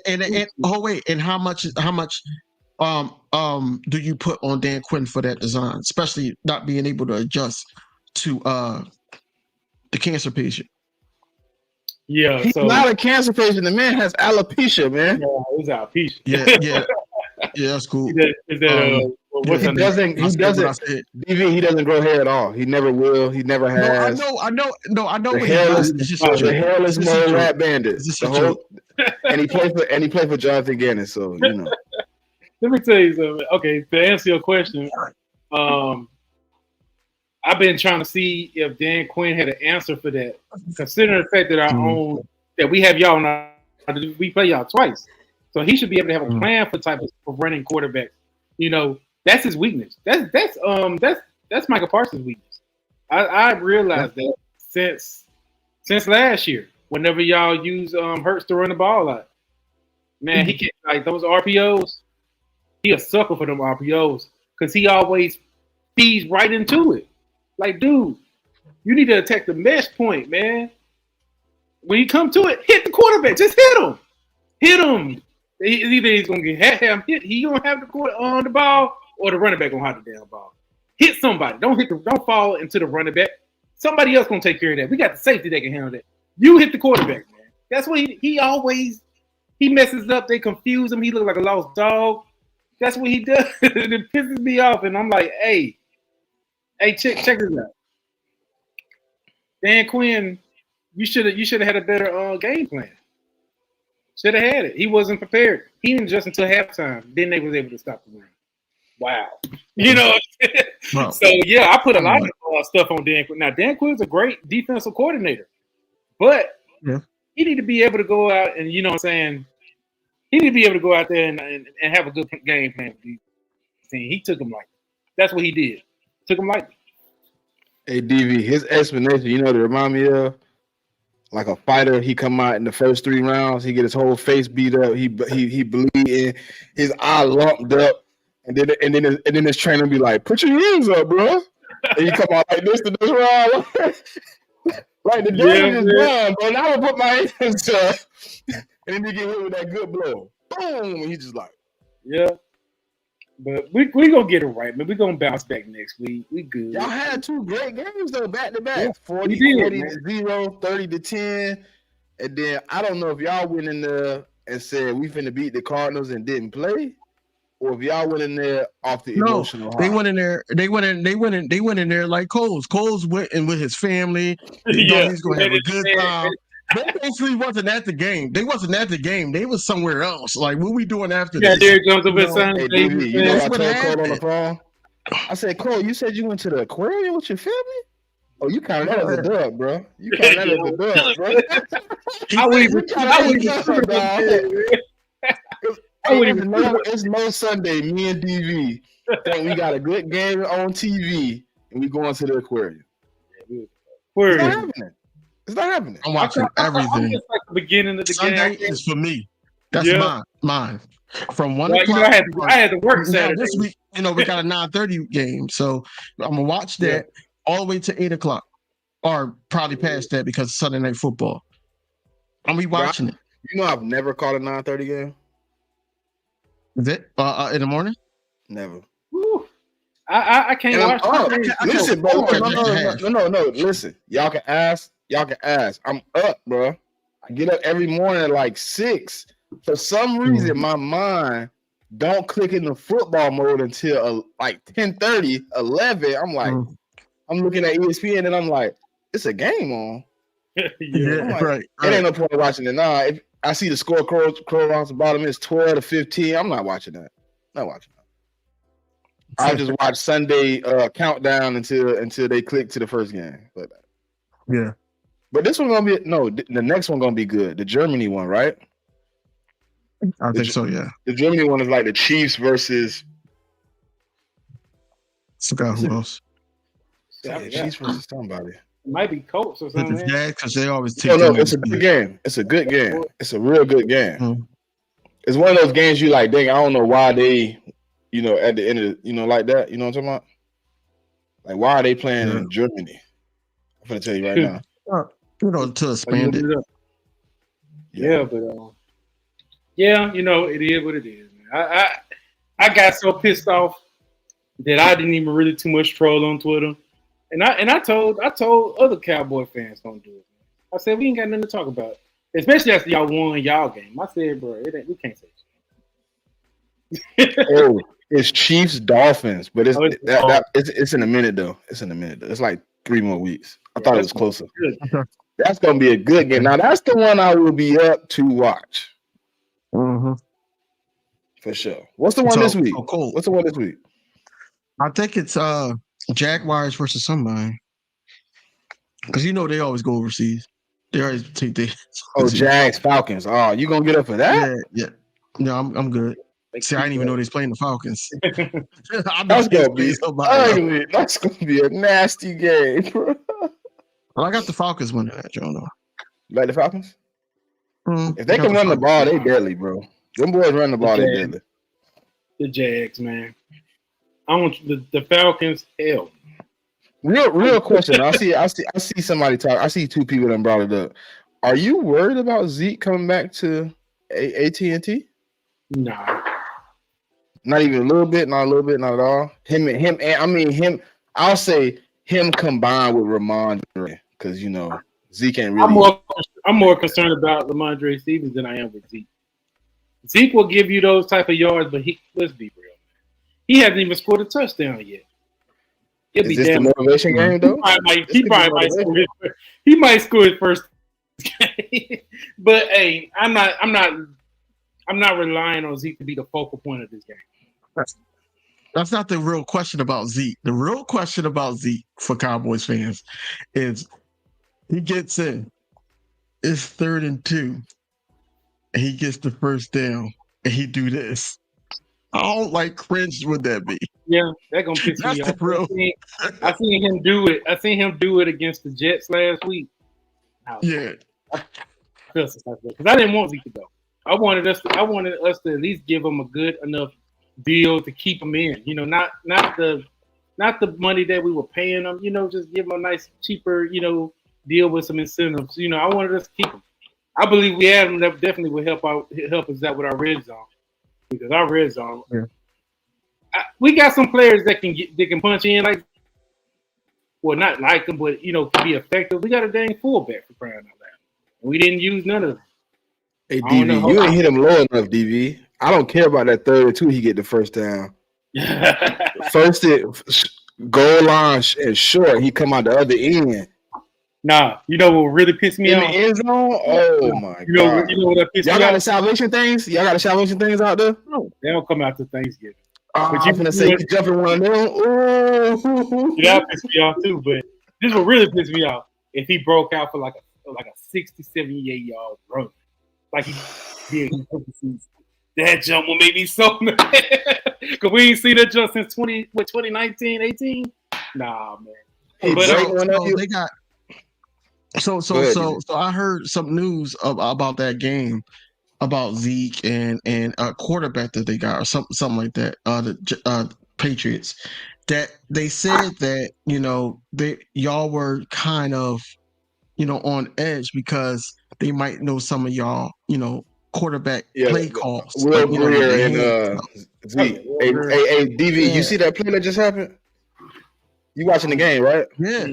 And how much do you put on Dan Quinn for that design, especially not being able to adjust to the cancer patient? Yeah, he's not a cancer patient. The man has alopecia, man. Yeah, it's alopecia. Yeah, that's cool. He doesn't grow hair at all. He never will. He never has. I know. The hairless mole rat bandit. And he played for Jonathan Gannon. So Let me tell you something. Okay, to answer your question, I've been trying to see if Dan Quinn had an answer for that, considering the fact that that we have y'all we play y'all twice, so he should be able to have a plan for running quarterbacks. That's his weakness. That's Michael Parsons' weakness. I realized that since last year, whenever y'all use Hurts to run the ball out, man, he can like those RPOs. He a sucker for them RPOs because he always feeds right into it. Like, dude, you need to attack the mesh point, man. When you come to it, hit the quarterback. Just hit him. Hit him. Either he's gonna get him hit. He gonna have the ball, or the running back gonna have the damn ball. Hit somebody. Don't fall into the running back. Somebody else gonna take care of that. We got the safety that can handle that. You hit the quarterback, man. That's what he always messes up. They confuse him. He looks like a lost dog. That's what he does. It pisses me off, and I'm like, hey, check this out. Dan Quinn, you should have had a better game plan. Should have had it. He wasn't prepared. He didn't adjust until halftime. Then they was able to stop the run. Wow. Wow. So yeah, I put a lot of stuff on Dan Quinn. Now Dan Quinn's a great defensive coordinator, but he need to be able to go out and he need to be able to go out there and have a good game plan for these team. He took him lightly. That's what he did. Took him lightly. Hey, DV, his explanation, to remind me of? Like a fighter, he come out in the first 3 rounds, he get his whole face beat up, he bleeding, his eye lumped up, and then his trainer be like, "Put your hands up, bro." And he come out like this to this round. Like the damage is done, bro. Now I put my hands up. And then he get hit with that good blow. Boom. And he just like, Yeah. But we gonna get it right, man. We gonna bounce back next week. We good. y'all had 2 great games though, back to back. Yeah, 40 we did, 40 man. to 0, 30 to 10. And then I don't know if y'all went in there and said we finna beat the Cardinals and didn't play, or if y'all went in there off the No, emotional they high. went in there. They went in there like Coles. Coles went in with his family. He thought he was gonna have a good time. They basically wasn't at the game. They wasn't at the game. They was somewhere else. Like, what we doing after Yeah, this? Derrick Jones up his No. son. Hey, DB, you know That's I what told Cole on happened. the phone? I said, Cole, you said you went to the aquarium with your family? Oh, you count that as a dub, bro. You count that as a dub, bro. I would You even. count I that would as a dub, dog. I would Hey, even. it's no Sunday. Me and DV think we got a good game on TV, and we going to the aquarium. It's Word. not happening. It's not happening. I'm watching I'm everything. just like the beginning of the Sunday game. is for me. That's Yeah. mine. From 1 Well, you know, o'clock. I had to work Now, Saturday. this week, we got a 9:30 game, so I'm gonna watch that all the way to 8 o'clock, or probably past that because of Sunday Night Football. I'm gonna be watching it. You know, I've never called a 9:30 game. Is it in the morning? Never. Whew. I can't And I'm watch. up. Listen, bro. Okay, No. Listen, y'all can ask. I'm up, bro. I get up every morning at like 6. For some reason, my mind don't click into football mode until like 10:30, 11. I'm like, I'm looking at ESPN and I'm like, it's a game on. Yeah. I'm like, right. It ain't no point watching it. Nah, if I see the score crow across the bottom, it's 12 to 15. I'm not watching that. Not watching that. I'll just watch Sunday countdown until they click to the first game. Yeah. But this one gonna be the next one gonna be good. The Germany one, right? I think so. Yeah. The Germany one is like the Chiefs versus Forgot who else. Chiefs versus somebody. It might be Colts or But something. the Jags, because they always take. No, them it's a over. good game. It's a good game. It's a real good game. Mhm. It's one of those games you like, dang, I don't know why they, at the end of like that. You know what I'm talking about? Like, why are they playing in Germany? I'm gonna tell you right now. To expand it. Yeah, but it is what it is. Man. I got so pissed off that I didn't even really too much troll on Twitter, and I told other Cowboy fans don't do it. I said we ain't got nothing to talk about, especially after y'all won y'all game. I said, bro, we can't say shit. Oh, it's Chiefs Dolphins, but it's in a minute though. It's in a minute though. It's like 3 more weeks. I thought it was closer. Good. That's gonna be a good game. Now that's the one I will be up to watch Mm-hmm. for sure. What's the one this week? Cool. What's the one this week? I think it's Jaguars versus somebody. Because they always go overseas. They always take their Jags Falcons. Oh, you gonna get up for that? Yeah. No, I'm good. See, I didn't even know they was playing the Falcons. That's gonna be ugly. That's gonna be a nasty game, bro. Well, I got the Falcons winning that, Joe. Like the Falcons? Mm, If they can run the ball, they deadly, bro. Them boys run the ball, they deadly. The Jags, man. I want the Falcons. Hell, Real question. I see somebody talk. I see 2 people that brought it up. Are you worried about Zeke coming back to AT&T? nah. Not even a little bit. Not a little bit. Not at all. Him. I'll say him combined with Ramondre, because Zeke ain't really. I'm more concerned about Lamondre Stevens than I am with Zeke. Zeke will give you those type of yards, but let's be real, man. He hasn't even scored a touchdown yet. Is this the motivation game though? He might score his first game. But hey, I'm not relying on Zeke to be the focal point of this game. That's not the real question about Zeke. The real question about Zeke for Cowboys fans is he gets in. It's 3rd and 2. And he gets the first down. And he do this. How cringe would that be? Yeah, that's gonna piss me off. I seen him do it. I seen him do it against the Jets last week. Yeah. Because I didn't want Zeke to go. I wanted us to at least give him a good enough deal to keep him in. Not the money that we were paying him. Just give him a nice cheaper deal with some incentives. I wanted us to keep him. I believe we had him. That definitely would help us out with our red zone, because our red zone. Yeah. We got some players that can punch in like, well, not like them, but can be effective. We got a dang fullback for crying out loud. We didn't use none of them. Hey, DV, you ain't hit him low enough, DV. I don't care about that 3rd and 2. He get the first down. First goal line and short. He come out the other end. Nah, you know what really pissed me off? In the end zone? Oh my god! You know what that pissed me off? Y'all got the salvation things? Y'all got the salvation things out there? No, they don't come out to Thanksgiving. But you gonna say you jumping one of them? Ooh. That pissed me off too. But this what really pissed me off. If he broke out for like a 60, 78-yard run, like he did in the that jump will make me so mad. Cause we ain't seen that jump since 2019, 18. Nah, man. Hey, but they got. So I heard some news about that game, about Zeke and a quarterback that they got or something like that. The Patriots, that they said that y'all were kind of on edge because they might know some of y'all quarterback play calls. Will Greer and Zeke. Hey, DV, you see that play that just happened? You watching the game, right? Yeah,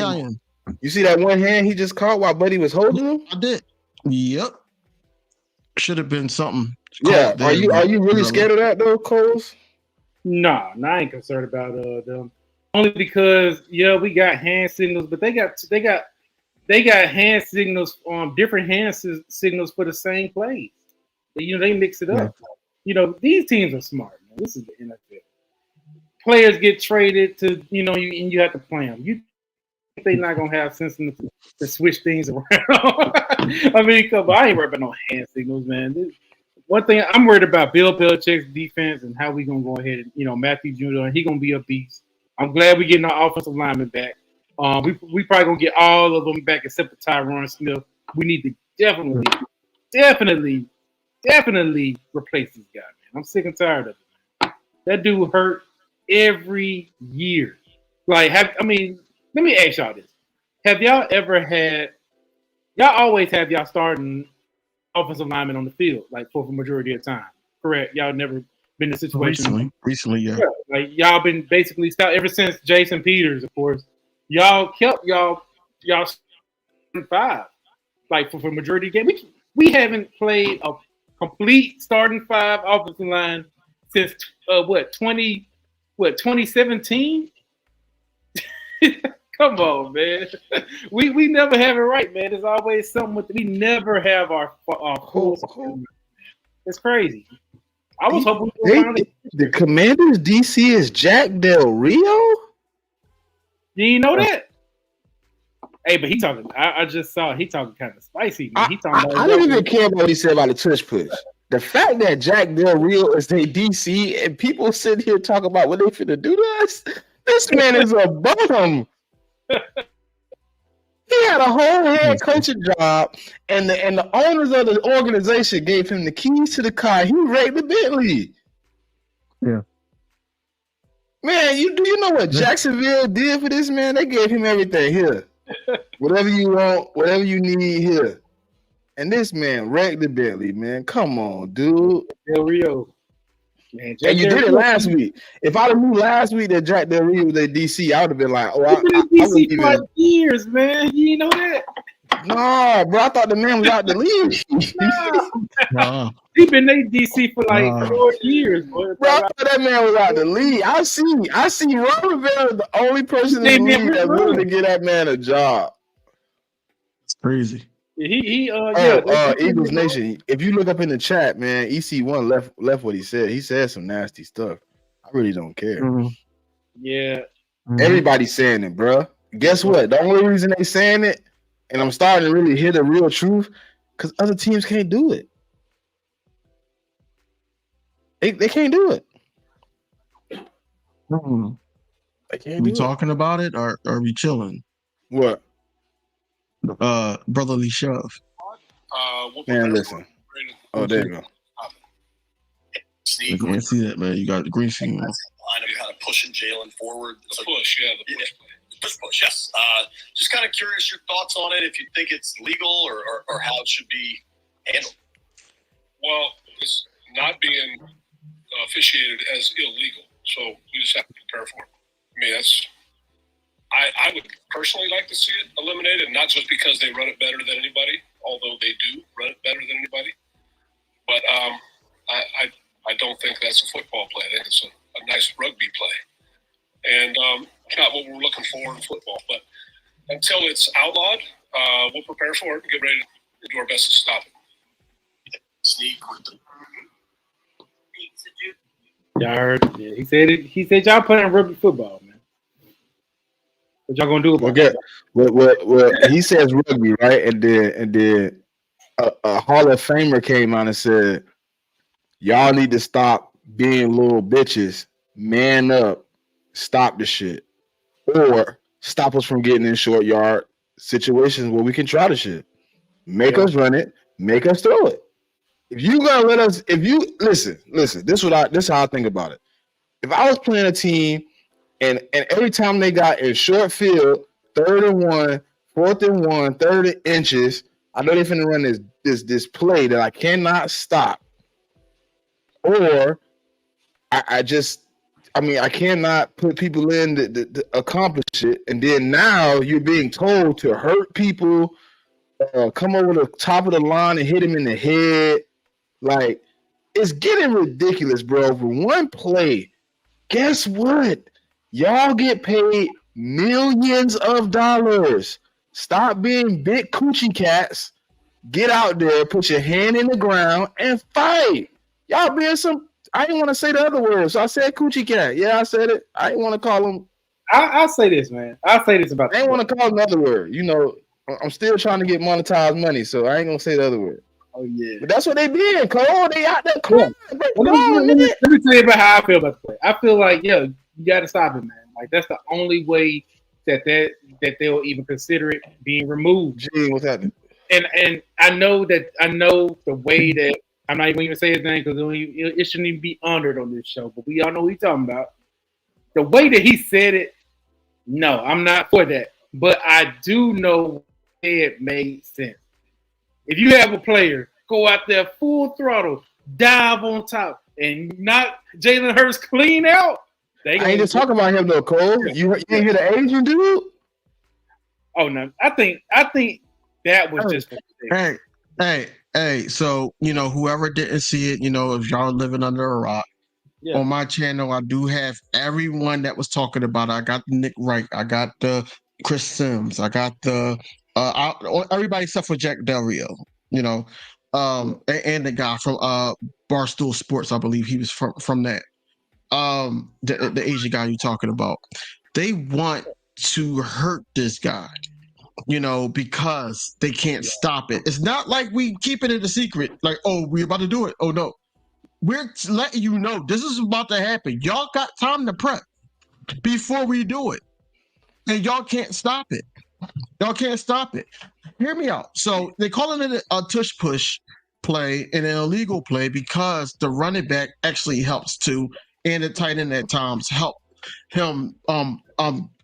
I am. You see that one hand he just caught while Buddy was holding him? I did. Yep. Should have been something. Yeah. Are you really scared of that though, Coles? Nah, I ain't concerned about them. Only because we got hand signals, but they got hand signals, different hand signals for the same plays. They mix it up. Yeah. These teams are smart, man. This is the NFL. Players get traded to, and you have to play them. They're not gonna have sense to switch things around. I mean, I ain't worried about no hand signals, man. One thing I'm worried about Bill Belichick's defense and how we gonna go ahead and Matthew Jr. He gonna be a beast. I'm glad we're getting our offensive lineman back. We probably gonna get all of them back except for Tyron Smith. We need to definitely replace this guy, man. I'm sick and tired of it, man. That dude hurt every year. Let me ask y'all this. Have y'all ever had y'all always have y'all starting offensive linemen on the field, like for the majority of the time? Correct. Y'all never been in a situation. Recently, yeah. Like y'all been basically stout ever since Jason Peters, of course. Y'all kept y'all 5. Like for the majority of the game. We haven't played a complete starting 5 offensive line since 2017? Come on, man. We never have it right, man. There's always something we never have our full. It's crazy. I was hoping the Commanders DC is Jack Del Rio. You know that? Hey, but he talking. I just saw he talking kind of spicy. Man. I don't even care about what he said about the tush push. The fact that Jack Del Rio is a DC and people sit here talking about what they finna do to us. This man is a bum. He had a whole head coaching job, and the owners of the organization gave him the keys to the car. He wrecked the Bentley. Yeah. Man, do you know what Jacksonville did for this man? They gave him everything here. Whatever you want, whatever you need here. And this man wrecked the Bentley, man. Come on, dude. Del Rio. Man, and you did it last week. If I'd have knew last week that Jack Del Rio was at DC, I would have been like, "Oh, I've been in DC for like years, man. You know that?" No, bro. I thought the man was out the league. No. He been in DC for like 4 years, bro. Bro, I thought that man was out the league. I see Ron Rivera, the only person in the league that's willing to get that man a job. It's crazy. Eagles Nation. If you look up in the chat, man, EC1 left what he said. He said some nasty stuff. I really don't care. Mm-hmm. Yeah. Everybody's saying it, bro. Guess what? The only reason they saying it, and I'm starting to really hear the real truth, because other teams can't do it. They can't do it. They can't. We talking about it, or are we chilling? What? Brotherly shove. Man, listen. Oh, there you go. You can't see that, man. You got the green screen on. Line of kind of pushing Jalen forward. The push, the push. Tush push, yes. Just kind of curious your thoughts on it, if you think it's legal or how it should be handled. Well, it's not being officiated as illegal, so we just have to prepare for it. I mean, I would personally like to see it eliminated, not just because they run it better than anybody, although they do run it better than anybody. But I don't think that's a football play. I think it's a nice rugby play, and not what we're looking for in football. But until it's outlawed, we'll prepare for it and get ready to do our best to stop it. Sneak with the. Y'all heard? Yeah, he said it. He said y'all playing rugby football, man. What y'all gonna do about Okay. Well, he says rugby, right? And then a Hall of Famer came on and said, "Y'all need to stop being little bitches. Man up. Stop the shit, or stop us from getting in short yard situations where we can try the shit. Make us run it. Make us throw it. If you gonna let us, if you listen, this is how I think about it. If I was playing a team and every time they got in short field, 3rd and 1, 4th and 1, 3rd inches, I know they're finna run this play that I cannot stop. Or I cannot put people in to accomplish it. And then now you're being told to hurt people, come over the top of the line and hit him in the head. Like, it's getting ridiculous, bro. For one play, guess what? Y'all get paid millions of dollars. Stop being big coochie cats. Get out there, put your hand in the ground, and fight. Y'all being some. I didn't want to say the other word, so I said coochie cat. Yeah, I said it. I didn't want to call them. I'll say this, man. I'll say this about. I didn't want to call another word. You know, I'm still trying to get monetized money, so I ain't gonna say the other word. Oh yeah, but that's what they did, Cole. They out there crying. Yeah. Let me tell you about how I feel about the play. I feel like, you got to stop it, man. Like, that's the only way that they'll even consider it being removed. Gee, what's happening? And I know the way that I'm not even gonna say his name because it shouldn't even be honored on this show. But we all know what he's talking about. The way that he said it, no, I'm not for that. But I do know it made sense. If you have a player go out there full throttle, dive on top, and knock Jalen Hurts clean out, I ain't just talking about him though, Cole. You ain't hear the Asian dude? Oh no, I think that was just. Hey. So whoever didn't see it, if y'all are living under a rock, on my channel, I do have everyone that was talking about it. I got the Nick Wright, I got the Chris Sims, I got the everybody except for Jack Del Rio, and the guy from Barstool Sports, I believe he was from that. The Asian guy you're talking about. They want to hurt this guy, because they can't stop it. It's not like we keep it in a secret, like, oh, we're about to do it. Oh no. We're letting you know this is about to happen. Y'all got time to prep before we do it. And y'all can't stop it. Y'all can't stop it. Hear me out. So they're calling it a tush push play and an illegal play because the running back actually helps too, and the tight end at times help him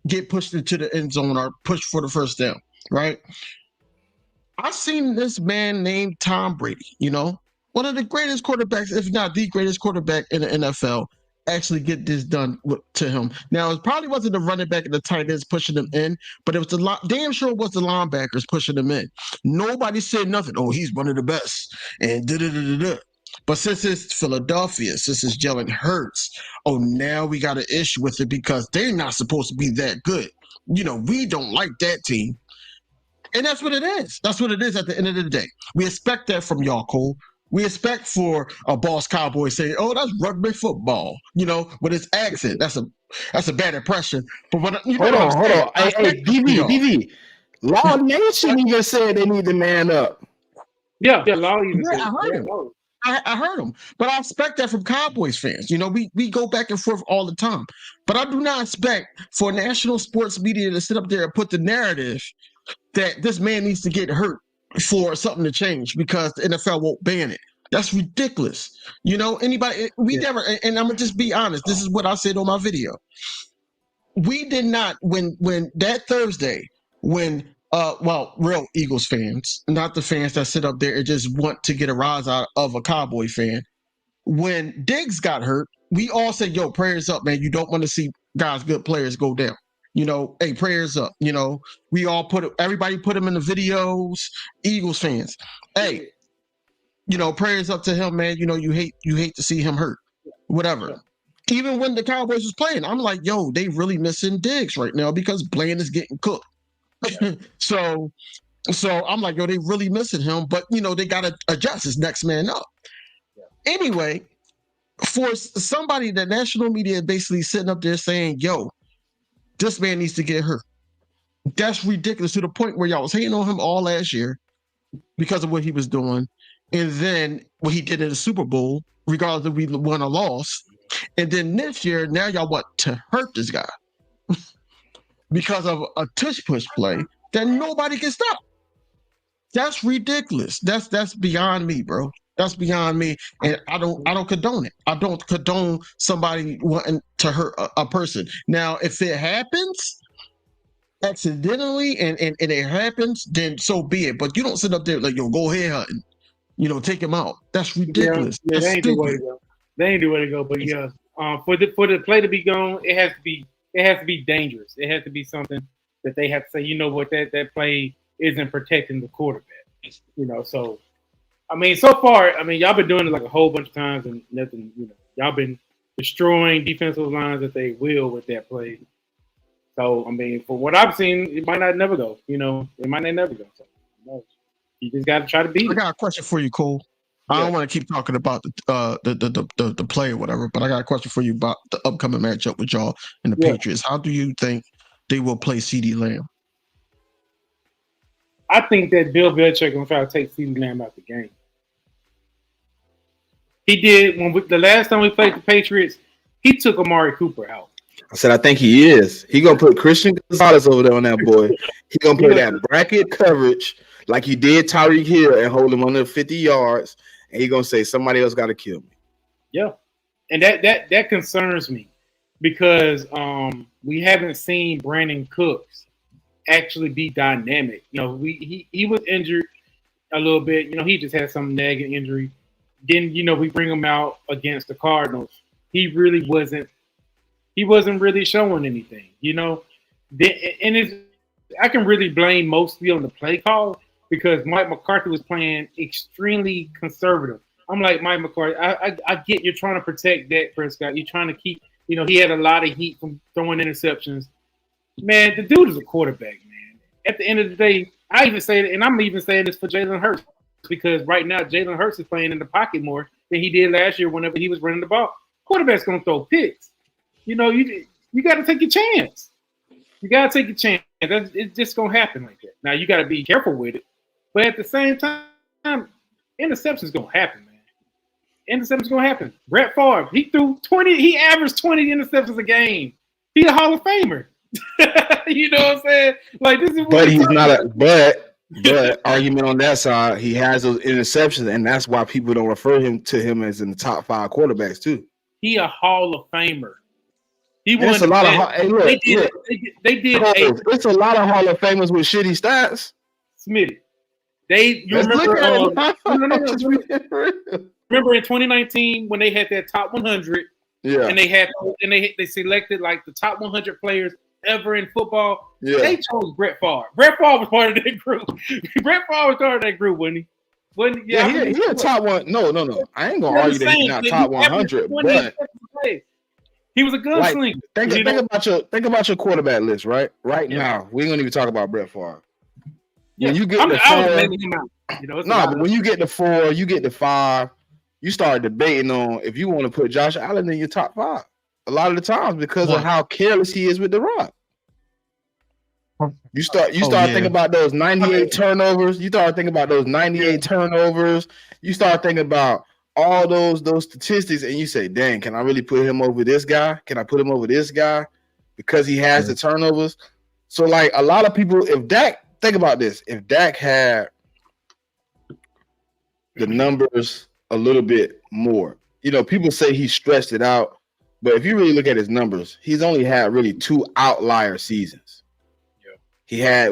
get pushed into the end zone or push for the first down, right? I've seen this man named Tom Brady, one of the greatest quarterbacks, if not the greatest quarterback in the NFL, actually get this done to him. Now, it probably wasn't the running back and the tight ends pushing them in, but it was damn sure it was the linebackers pushing them in. Nobody said nothing. Oh, he's one of the best. And da-da-da-da-da. But since it's Philadelphia, since it's Jalen Hurts, now we got an issue with it because they're not supposed to be that good. We don't like that team. And that's what it is. That's what it is at the end of the day. We expect that from y'all, Cole. We expect for a boss cowboy saying, "Oh, that's rugby football," with his accent. That's a bad impression. But hold on. Hey, DV. Law Nation even said they need to man up. Yeah, Law even said. I heard him. I heard him. But I expect that from Cowboys fans. We go back and forth all the time. But I do not expect for national sports media to sit up there and put the narrative that this man needs to get hurt for something to change because the NFL won't ban it. That's ridiculous. Never, and I'm gonna just be honest. This is what I said on my video. we did not when that Thursday when real Eagles fans, not the fans that sit up there and just want to get a rise out of a Cowboy fan. When Diggs got hurt, we all said, "Yo, prayers up, man. You don't want to see guys, good players go down." Hey, prayers up. We all everybody put him in the videos. Eagles fans, hey, prayers up to him, man. You hate to see him hurt, whatever. Even when the Cowboys was playing, I'm like, yo, they really missing Diggs right now because Bland is getting cooked. so I'm like, yo, they really missing him, but they gotta adjust his next man up. Yeah. Anyway, for somebody, the national media is basically sitting up there saying, yo, this man needs to get hurt. That's ridiculous, to the point where y'all was hating on him all last year because of what he was doing. And then what he did in the Super Bowl, regardless if we won or lost. And then this year, now y'all want to hurt this guy because of a tush push play that nobody can stop. That's ridiculous. That's beyond me, bro. That's beyond me, and I don't condone it. I don't condone somebody wanting to hurt a person. Now, if it happens accidentally and it happens, then so be it. But you don't sit up there like, yo, go ahead hunting, take him out. That's ridiculous. Yeah, That's they ain't the way to go. They ain't the way to go. But yeah, for the play to be gone, it has to be dangerous. It has to be something that they have to say, you know what, that play isn't protecting the quarterback. So I mean, so far, y'all been doing it like a whole bunch of times and nothing, y'all been destroying defensive lines that they will with that play. So, for what I've seen, it might not never go. It might not never go. So, you just got to try to beat it. I got a question for you, Cole. Yeah. I don't want to keep talking about the play or whatever, but I got a question for you about the upcoming matchup with y'all and the Patriots. How do you think they will play CeeDee Lamb? I think that Bill Belichick going to try to take CeeDee Lamb out the game. He did the last time we played the Patriots. He took Amari Cooper out. I said, I think he is. He gonna put Christian Gonzalez over there on that boy. He gonna put that bracket coverage like he did Tyreek Hill and hold him under 50 yards. And he gonna say somebody else got to kill me. Yeah, and that concerns me because we haven't seen Brandon Cooks actually be dynamic. He was injured a little bit. He just had some nagging injury. Then we bring him out against the Cardinals. He really wasn't. He wasn't really showing anything. I can really blame mostly on the play call because Mike McCarthy was playing extremely conservative. I'm like, Mike McCarthy, I get you're trying to protect Dak Prescott. You're trying to keep. He had a lot of heat from throwing interceptions. Man, the dude is a quarterback, man. At the end of the day, I even say it, and I'm even saying this for Jalen Hurts because right now Jalen Hurts is playing in the pocket more than he did last year whenever he was running the ball. Quarterback's going to throw picks. You got to take a chance. You got to take a chance. It's just going to happen like that. Now, you got to be careful with it. But at the same time, interception's going to happen, man. Interception's going to happen. Brett Favre, he averaged 20 interceptions a game. He's a Hall of Famer. You know what I'm saying? Like this is. But he's not but argument on that side, he has those interceptions, and that's why people don't refer to him as in the top 5 quarterbacks too. He a Hall of Famer. He won. It's a lot of. Hey, look, they did. It's a lot of Hall of Famers with shitty stats. Smitty. Remember in 2019 when they had that top 100. Yeah. And they selected like the top 100 players ever in football. Yeah. They chose Brett Favre. Brett Favre was part of that group. Brett Favre was part of that group, wasn't he? Yeah, he a top one. No. I ain't gonna argue that he's not top 100, but he was a gunslinger. Think about your quarterback list, right? Right now, we ain't gonna even talk about Brett Favre. When you get but when you get to 4, you get to 5, you start debating on if you want to put Josh Allen in your top 5. A lot of the times because of how careless he is with the rock. You start thinking about those 98 turnovers. You start thinking about those 98 turnovers. You start thinking about all those statistics, and you say, "Dang, can I really put him over this guy? Can I put him over this guy because he has the turnovers?" So, like a lot of people, think about this: if Dak had the numbers a little bit more, people say he stretched it out. But if you really look at his numbers, he's only had really 2 outlier seasons. Yeah. He had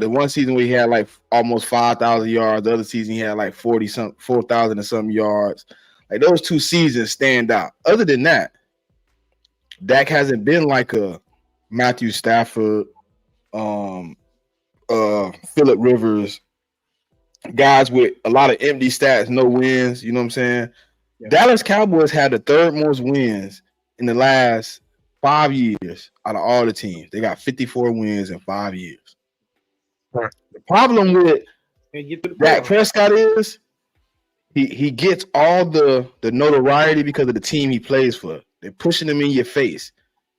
the one season where he had like almost 5,000 yards. The other season he had like 4,000 and some yards. Like those 2 seasons stand out. Other than that, Dak hasn't been like a Matthew Stafford, Phillip Rivers, guys with a lot of empty stats, no wins. You know what I'm saying? Yeah. Dallas Cowboys had the 3rd most wins in the last 5 years out of all the teams. They got 54 wins in 5 years. Right. The problem with Dak Prescott is he gets all the notoriety because of the team he plays for. They're pushing him in your face,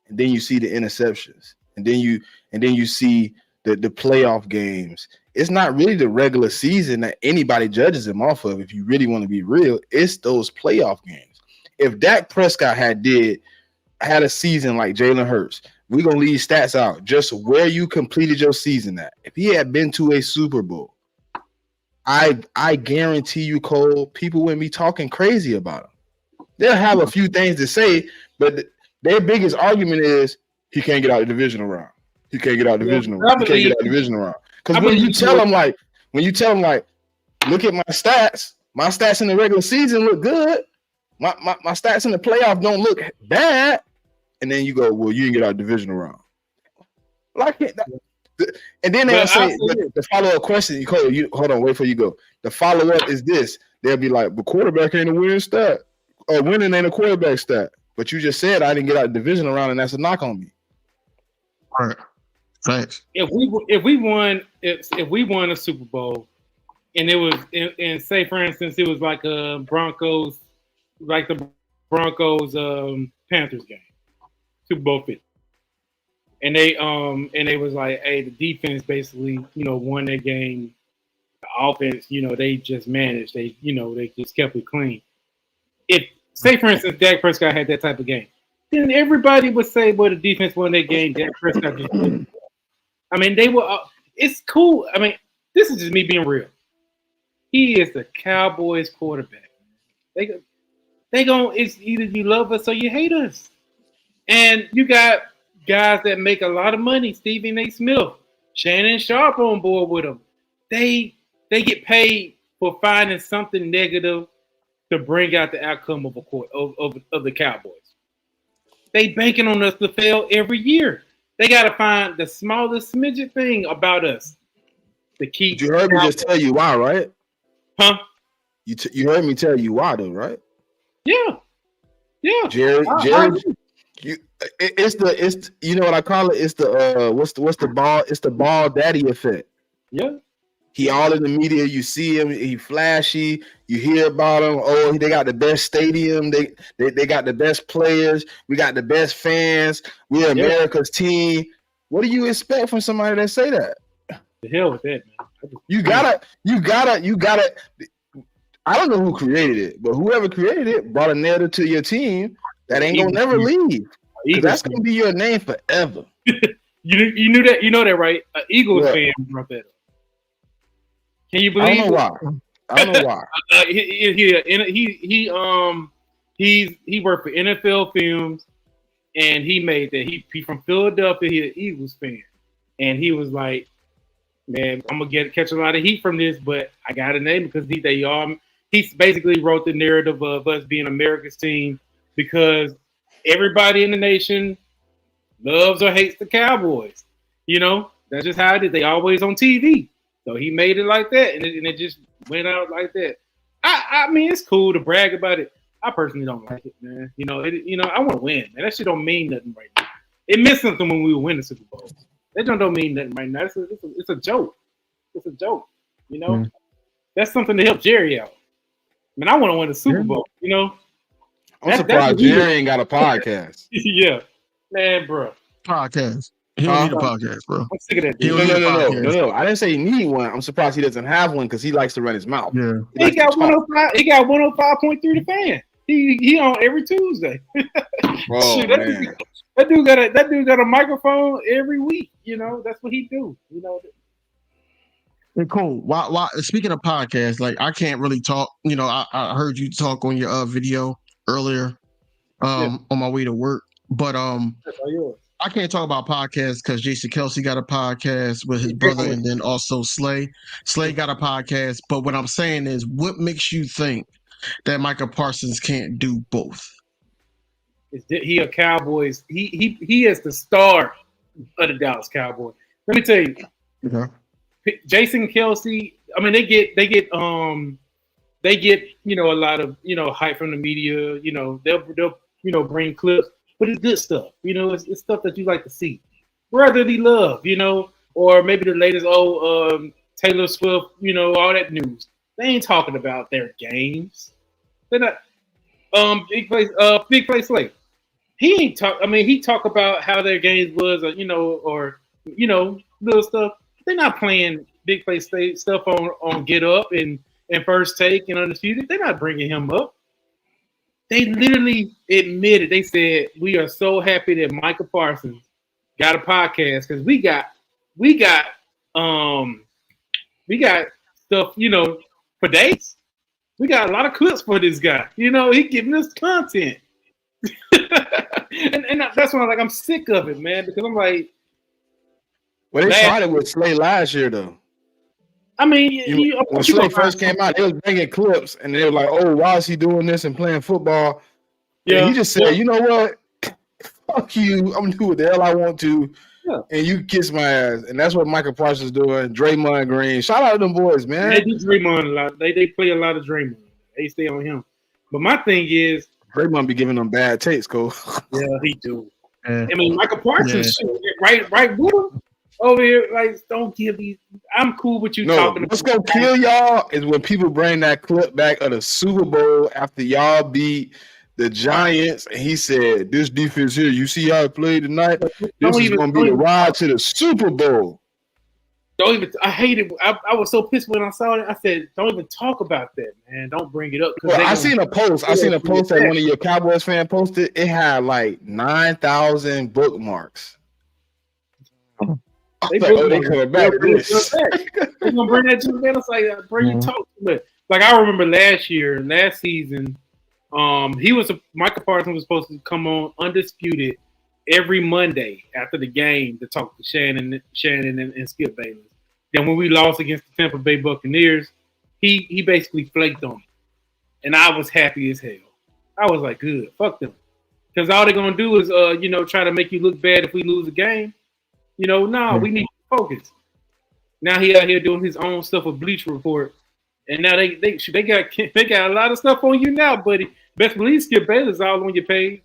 and then you see the interceptions, and then you see the playoff games. It's not really the regular season that anybody judges him off of. If you really want to be real, it's those playoff games. If Dak Prescott had a season like Jalen Hurts, we're gonna leave stats out, just where you completed your season at. If he had been to a Super Bowl, I guarantee you, Cole, people wouldn't be talking crazy about him. They'll have a few things to say, but their biggest argument is he can't get out of the divisional round. He can't get out of the divisional round. He can't get out of the divisional round. Because when you tell them, look at my stats in the regular season look good. My stats in the playoff don't look bad. And then you go, well, you didn't get out of the divisional round. And then they'll say the follow-up question, hold on, wait before you go. The follow-up is this. They'll be like, but quarterback ain't a winning stat. Or winning ain't a quarterback stat. But you just said I didn't get out of the divisional round, and that's a knock on me. All right. Thanks. If we won a Super Bowl, and it was, and say for instance, it was like the Broncos Panthers game, Super Bowl 50, and they was like, hey, the defense basically won that game. The offense, they just managed. They just kept it clean. If say for instance, Dak Prescott had that type of game, then everybody would say, well, the defense won that game. Dak Prescott just won. I mean, they were. It's cool. I mean, this is just me being real. He is the Cowboys quarterback. They gon'. It's either you love us or you hate us. And you got guys that make a lot of money. Stephen A. Smith, Shannon Sharp on board with them. They get paid for finding something negative to bring out the outcome of the Cowboys. They banking on us to fail every year. They got to find the smallest smidget thing about us to keep. You heard me just tell you why, right? Huh? You heard me tell you why, though, right? Yeah. Jerry. It's you know what I call it? It's the what's the ball? It's the ball daddy effect. Yeah. He all in the media. You see him. He flashy. You hear about him. Oh, they got the best stadium. They got the best players. We got the best fans. We're America's team. What do you expect from somebody that say that? The hell with that, man. You gotta. I don't know who created it, but whoever created it brought a narrative to your team that ain't gonna never leave. That's gonna be your name forever. You knew that. You know that, right? An Eagles fan brought that up. Can you believe? I don't know why. He worked for NFL Films, and he made that. He from Philadelphia. He's an Eagles fan, and he was like, "Man, I'm gonna catch a lot of heat from this, but I got a name because he basically wrote the narrative of us being America's team because everybody in the nation loves or hates the Cowboys. That's just how it is. They always on TV." So he made it like that, and it just went out like that. I mean, it's cool to brag about it. I personally don't like it, man. I want to win, man. That shit don't mean nothing right now. It meant something when we win the Super Bowl. That don't mean nothing right now. It's a joke. It's a joke. That's something to help Jerry out. I mean, I want to win the Super Bowl. I'm surprised Jerry ain't got a podcast. Yeah, man, bro. Podcast. He don't need a podcast, bro. I'm sick of that. No. I didn't say he need one. I'm surprised he doesn't have one because he likes to run his mouth. Yeah. He got 105. He got 105.3 The Fan. He on every Tuesday. Oh, Shoot, man. That dude got a microphone every week. That's what he do. And cool. Why? Speaking of podcasts, like I can't really talk. I heard you talk on your video earlier. on my way to work. But That's all yours. I can't talk about podcasts because Jason Kelsey got a podcast with his brother, and then also Slay. Slay got a podcast. But what I'm saying is, what makes you think that Micah Parsons can't do both? He a Cowboys. He is the star of the Dallas Cowboys. Let me tell you, Jason Kelsey. I mean, they get a lot of hype from the media. They'll bring clips, but it's good stuff. It's stuff that you like to see, brotherly love. Or maybe the latest Taylor Swift. All that news. They ain't talking about their games. They're not. Big play Slay. He ain't talk. I mean, he talk about how their games was, or little stuff. They're not playing big play stuff on Get Up and First Take and Undisputed. They're not bringing him up. They literally admitted. They said, "We are so happy that Micah Parsons got a podcast because we got stuff for days. We got a lot of clips for this guy. He giving us content." and that's why I'm sick of it, man, because I'm like, well, they started with Slay last year, though. I mean, when Slay first came out, they was bringing clips, and they were like, "Oh, why is he doing this and playing football?" Yeah, and he just said, "You know what? Fuck you. I'm gonna do what the hell I want to, and you kiss my ass." And that's what Micah Parsons is doing. Draymond Green, shout out to them boys, man. They do Draymond a lot. They play a lot of Draymond. They stay on him. But my thing is, Draymond be giving them bad takes, Cole. Yeah, he do. I mean, Micah Parsons, right with him over here. Like, don't give these. I'm cool with you talking. What's gonna kill y'all is when people bring that clip back of the Super Bowl after y'all beat the Giants, and he said, "This defense here, you see how it played tonight. This is gonna be the ride to the Super Bowl." Don't even. I hate it. I was so pissed when I saw it. I said, "Don't even talk about that, man. Don't bring it up." Well, I seen a post that one of your Cowboys fans posted. It had like 9,000 bookmarks. They coming back to this. They're gonna bring that to the middle. Like, bring you talk to it. Like, I remember last season, Micah Parsons was supposed to come on Undisputed every Monday after the game to talk to Shannon and Skip Bayless. Then when we lost against the Tampa Bay Buccaneers, he basically flaked on me. And I was happy as hell. I was like, good, fuck them. Because all they're gonna do is try to make you look bad if we lose a game. We need to focus. Now he out here doing his own stuff with Bleacher Report. And now they got a lot of stuff on you now, buddy. Best believe Skip Bayless all on your page.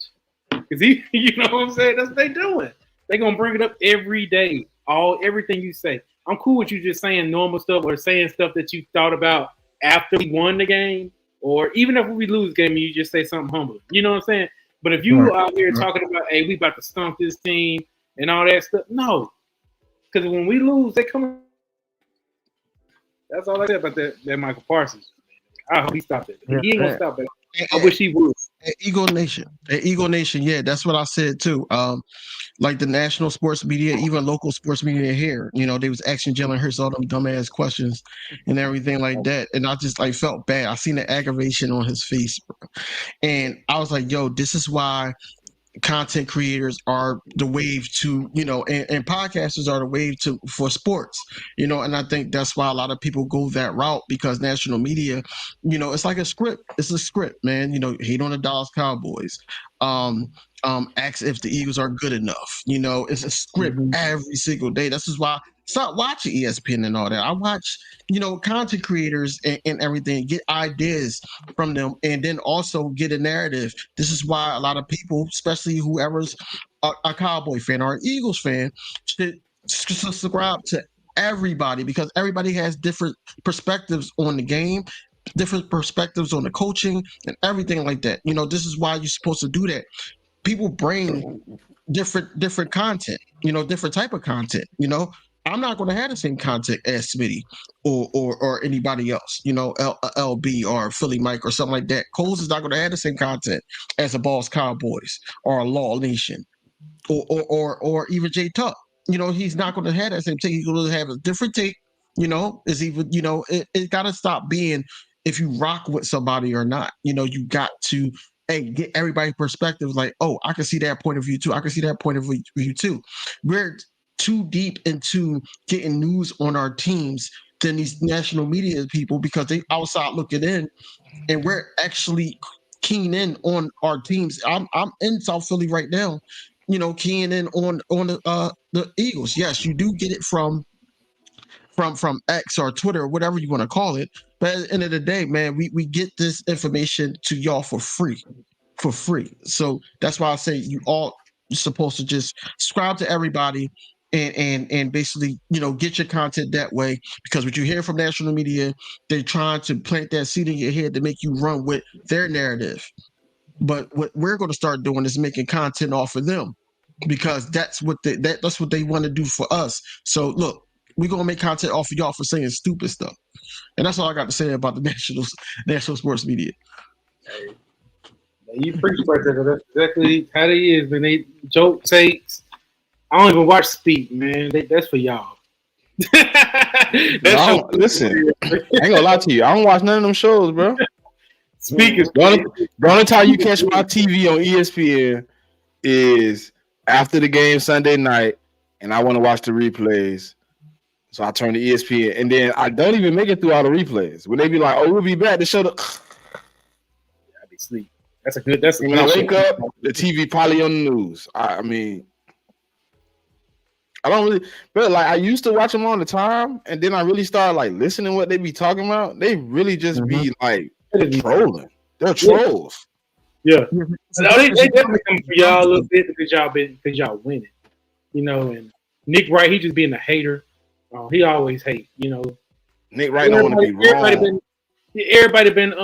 Because you know what I'm saying? That's what they doing. They gonna bring it up every day. Everything you say. I'm cool with you just saying normal stuff or saying stuff that you thought about after we won the game, or even if we lose the game and you just say something humble. You know what I'm saying? But if you out here talking about, hey, we about to stomp this team and all that stuff, no. Because when we lose, they come. That's all I said about that Michael Parsons. I hope he stopped it. He ain't gonna stop it. I wish he would. Eagle Nation, yeah, that's what I said too. Like the national sports media, even local sports media here, they was asking Jalen Hurts all them dumbass questions and everything like that, and I just felt bad. I seen the aggravation on his face, bro. And I was like, yo, this is why content creators are the wave to, and podcasters are the wave for sports, and I think that's why a lot of people go that route, because national media, it's like a script. It's a script, man. Hate on the Dallas Cowboys. Ask if the Eagles are good enough. It's a script every single day. This is why stop watching ESPN and all that. I watch, content creators and everything, get ideas from them, and then also get a narrative. This is why a lot of people, especially whoever's a Cowboy fan or an Eagles fan, should subscribe to everybody, because everybody has different perspectives on the game, different perspectives on the coaching and everything like that. This is why you're supposed to do that. People bring different content, different type of content. I'm not going to have the same content as Smitty or anybody else, LB or Philly Mike or something like that. Coles is not going to have the same content as a Boss Cowboys or a Law Nation or even Jay Tuck. He's not going to have that same take. He's going to have a different take. Is even, it got to stop being if you rock with somebody or not. You got to hey, get everybody's perspective. Like, oh, I can see that point of view too. I can see that point of view too. We're too deep into getting news on our teams than these national media people because they outside looking in, and we're actually keying in on our teams. I'm in South Philly right now, keying in on the Eagles. Yes, you do get it from X or Twitter or whatever you want to call it. But at the end of the day, man, we get this information to y'all for free. So that's why I say you all supposed to just subscribe to everybody and basically, get your content that way, because what you hear from national media, they're trying to plant that seed in your head to make you run with their narrative. But what we're going to start doing is making content off of them, because that's what they want to do for us. So look, we're going to make content off of y'all for saying stupid stuff. And that's all I got to say about the national sports media. You preach right there. That's exactly how they is. When they joke takes, I don't even watch Speak, man. That's for y'all. Listen, I ain't gonna lie to you. I don't watch none of them shows, bro. Speak is the only time you catch my TV on ESPN is after the game Sunday night, and I want to watch the replays. So I turn to ESPN, and then I don't even make it through all the replays. When they be like, "Oh, we'll be back to show the," I be sleep. That's a good. That's when I wake up, the TV probably on the news. I mean, I don't really, but like I used to watch them all the time, and then I really started like listening to what they be talking about. They really just be like trolling. They're trolls. Yeah, they definitely come for y'all a little bit because y'all winning. And Nick Wright, he just being a hater. He always hate. Nick Wright don't want to be wrong. Everybody been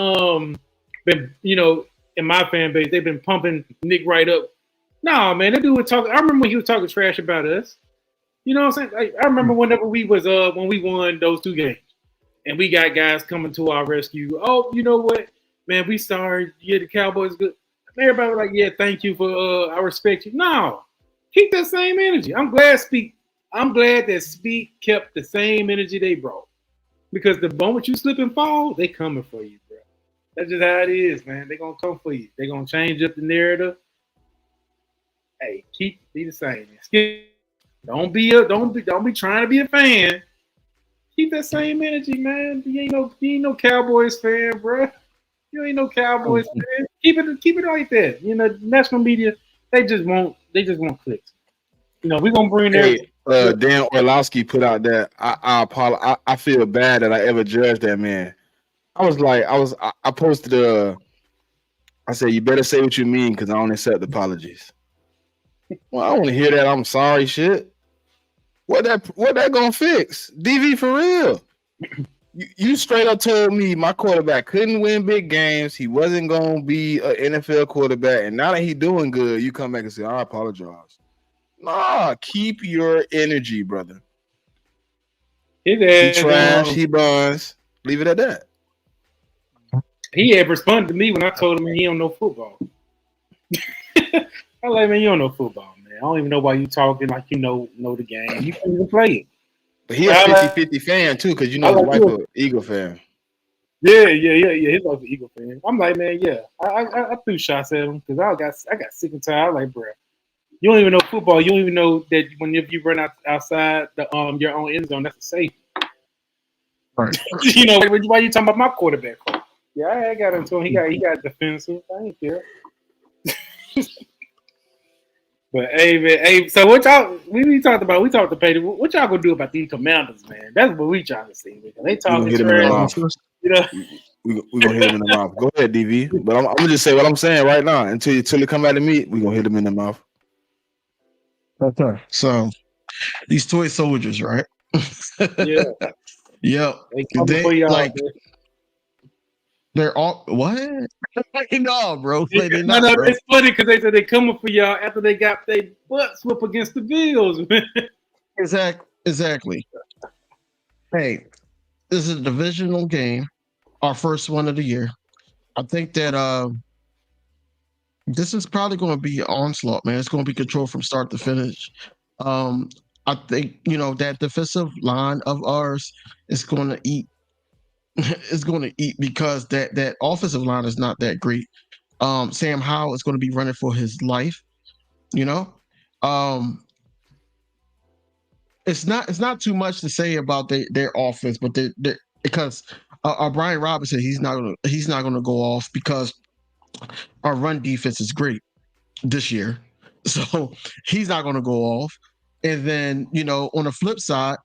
in my fan base, they've been pumping Nick Wright up. No, man, that dude was talking. I remember when he was talking trash about us. You know what I'm saying? Like, I remember whenever we was when we won those 2 games, and we got guys coming to our rescue. Oh, you know what, man? We sorry. Yeah, the Cowboys good. Everybody was like, yeah, thank you for I respect you. No, keep that same energy. I'm glad that Speak kept the same energy they brought, because the moment you slip and fall, they coming for you, bro. That's just how it is, man. They gonna come for you. They gonna change up the narrative. Hey, be the same. Don't be trying to be a fan. Keep that same energy, man. You ain't no Cowboys fan, bro. You ain't no Cowboys fan. Keep it like that. National media, they just want clicks. We're gonna bring Dan Orlowski put out that I feel bad that I ever judged that man. I posted I said, you better say what you mean, because I don't accept apologies. Well, I don't want to hear that I'm sorry shit. What that gonna fix? DV, for real. You straight up told me my quarterback couldn't win big games. He wasn't gonna be an NFL quarterback, and now that he's doing good, you come back and say, I apologize. Nah, keep your energy, brother. He trash, he buns. Leave it at that. He had responded to me when I told him he don't know football. I like, man, you don't know football, man. I don't even know why you talking like you know the game. You can't even play it. But he's a 50-50 fan too, because his wife an Eagle fan. Yeah. His wife's an Eagle fan. I'm like, man, yeah. I threw shots at him because I got sick and tired. I'm like, bro, you don't even know football. You don't even know that if you run outside the your own end zone, that's a safety. Right. Why you talking about my quarterback? Yeah, I got into him. He got defensive. I ain't care. But hey, man, so what y'all we talked about? We talked to Petty. What y'all gonna do about these Commanders, man? That's what we trying to see. Man. They talking trash. We gonna hit him in the mouth. Go ahead, DV. But I'm gonna just say what I'm saying right now. Until they come out to me, we gonna hit him in the mouth. Okay. So these toy soldiers, right? Yeah. Yep. They're all what? No, bro. It's funny because they said they coming for y'all after they got their butts whooped against the Bills, man. Exactly. Hey, this is a divisional game, our first one of the year. I think that this is probably going to be an onslaught, man. It's going to be controlled from start to finish. I think that defensive line of ours is going to eat. Is going to eat because that offensive line is not that great. Sam Howell is going to be running for his life. You know, it's not too much to say about their offense, but they because Brian Robinson he's not gonna go off because our run defense is great this year, so he's not gonna go off. And then on the flip side,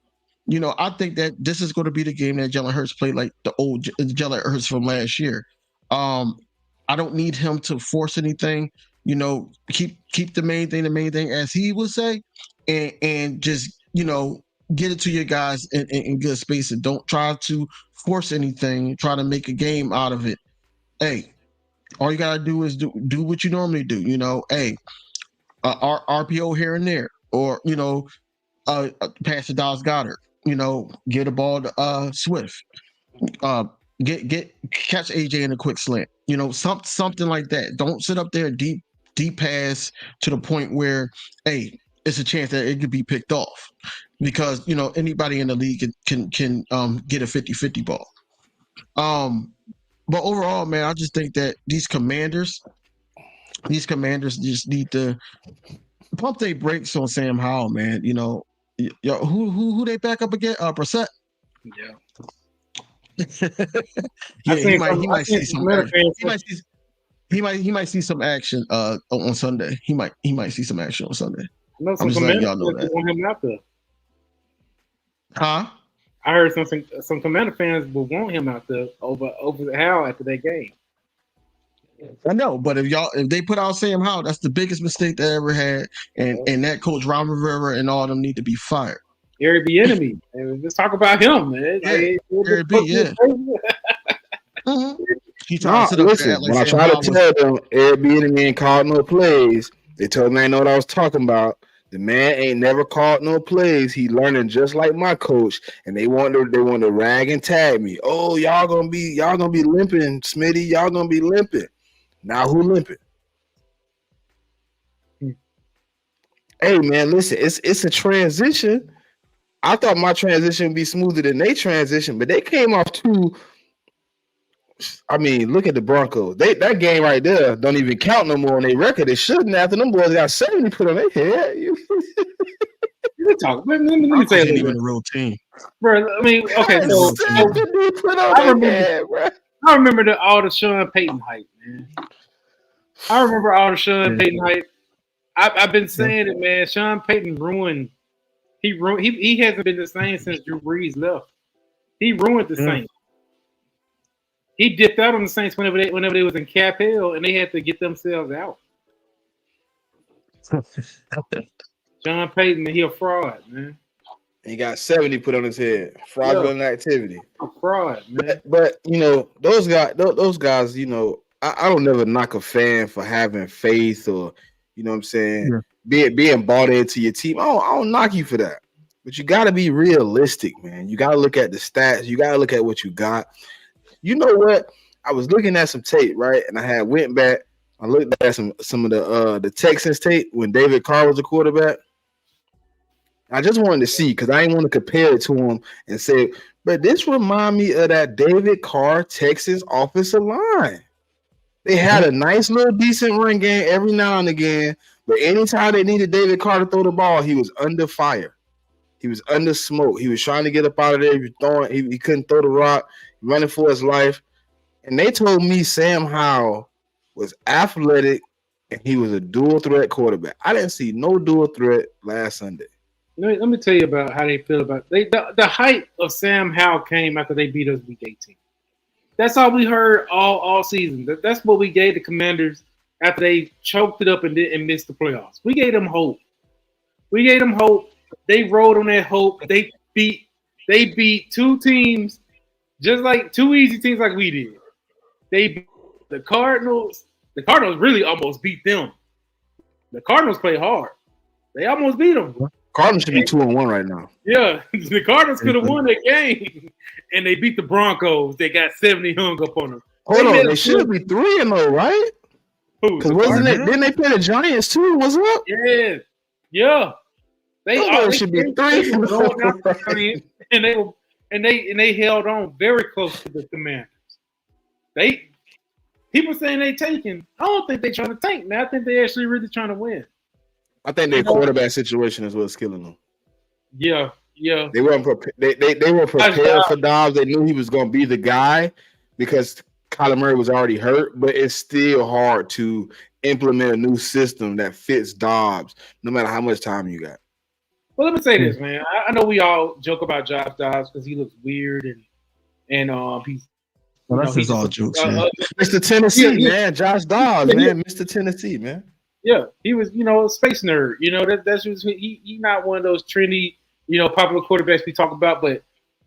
I think that this is going to be the game that Jalen Hurts played like the old Jalen Hurts from last year. I don't need him to force anything. Keep the main thing, as he would say, and just get it to your guys in good space, and don't try to force anything. Try to make a game out of it. Hey, all you gotta do is do what you normally do. Hey, RPO here and there, or pass to Dallas Goedert. Get the ball to Swift. Catch AJ in a quick slant. Something like that. Don't sit up there deep pass to the point where, hey, it's a chance that it could be picked off, because anybody in the league can get a 50-50 ball. But overall, man, I just think that these commanders just need to pump their brakes on Sam Howell, man. Who they back up again? Brissett. Yeah. He might see some action. He might see some action on Sunday. He might see some action on Sunday. I'm just letting y'all know that. Want him out there. Huh? I heard some Commander fans will want him out there over Howell after that game. I know, but if they put out Sam Howell, that's the biggest mistake they ever had, and that coach Ron Rivera and all of them need to be fired. Eric Bieniemy, let's talk about him, man. Yeah, Eric B. Yeah. Mm-hmm. Listen, when I try to tell them Eric Bieniemy ain't called no plays, they told me I know what I was talking about. The man ain't never called no plays. He learning just like my coach, and they want to rag and tag me. Oh, y'all gonna be limping, Smitty. Y'all gonna be limping. Now who limping? Hey man, listen, it's a transition. I thought my transition would be smoother than they transition, but they came off too. I mean, look at the Broncos. That game right there don't even count no more on their record. They shouldn't. After them boys got 70 put on their head. Let me say it. Even a real team, bro. I mean, okay. So I remember all the Sean Payton hype, man. I remember all the Sean Payton hype. I've been saying it, man. Sean Payton ruined. He hasn't been the same since Drew Brees left. He ruined the Saints. He dipped out on the Saints whenever they was in cap hell, and they had to get themselves out. Sean Payton, he a fraud, man. He got 70 put on his head. Fraudulent activity. A fraud, man. But those guys, I don't never knock a fan for having faith or what I'm saying, being bought into your team. I don't knock you for that. But you gotta be realistic, man. You gotta look at the stats, you gotta look at what you got. You know what? I was looking at some tape, right? And I had went back. I looked at some of the Texans tape when David Carr was the quarterback. I just wanted to see, because I didn't want to compare it to him and say, but this remind me of that David Carr Texans offensive line. They had a nice little decent run game every now and again, but anytime they needed David Carr to throw the ball, he was under fire. He was under smoke. He was trying to get up out of there. He couldn't throw the rock, running for his life. And they told me Sam Howell was athletic and he was a dual threat quarterback. I didn't see no dual threat last Sunday. Let me tell you about how they feel about the hype of Sam Howell came after they beat us week 18. That's all we heard all season. That's what we gave the Commanders after they choked it up and missed the playoffs. We gave them hope. They rode on that hope. They beat two teams, just like two easy teams like we did. They beat the Cardinals. The Cardinals really almost beat them. The Cardinals play hard. They almost beat them. Cardinals should be 2-1 right now. Yeah, the Cardinals could have won that game, and they beat the Broncos. They got 70 hung up on them. Hold on, they should be 3-0, right? Because wasn't it? Didn't they play the Giants too? What's up? Yeah. They should be 3-0, and they held on very close to the Commanders. He people saying they taking. I don't think they trying to tank. Now I think they actually really trying to win. I think their quarterback situation is what's killing them. Yeah. They weren't they were prepared for Dobbs. They knew he was going to be the guy because Kyler Murray was already hurt, but it's still hard to implement a new system that fits Dobbs, no matter how much time you got. Well, let me say this, man. I know we all joke about Josh Dobbs because he looks weird and he's. Well, that's just all jokes, man. Mr. Tennessee, man. Josh Dobbs, man. Mr. Tennessee, man. Yeah, he was, a space nerd. That's just he not one of those trendy, popular quarterbacks we talk about. But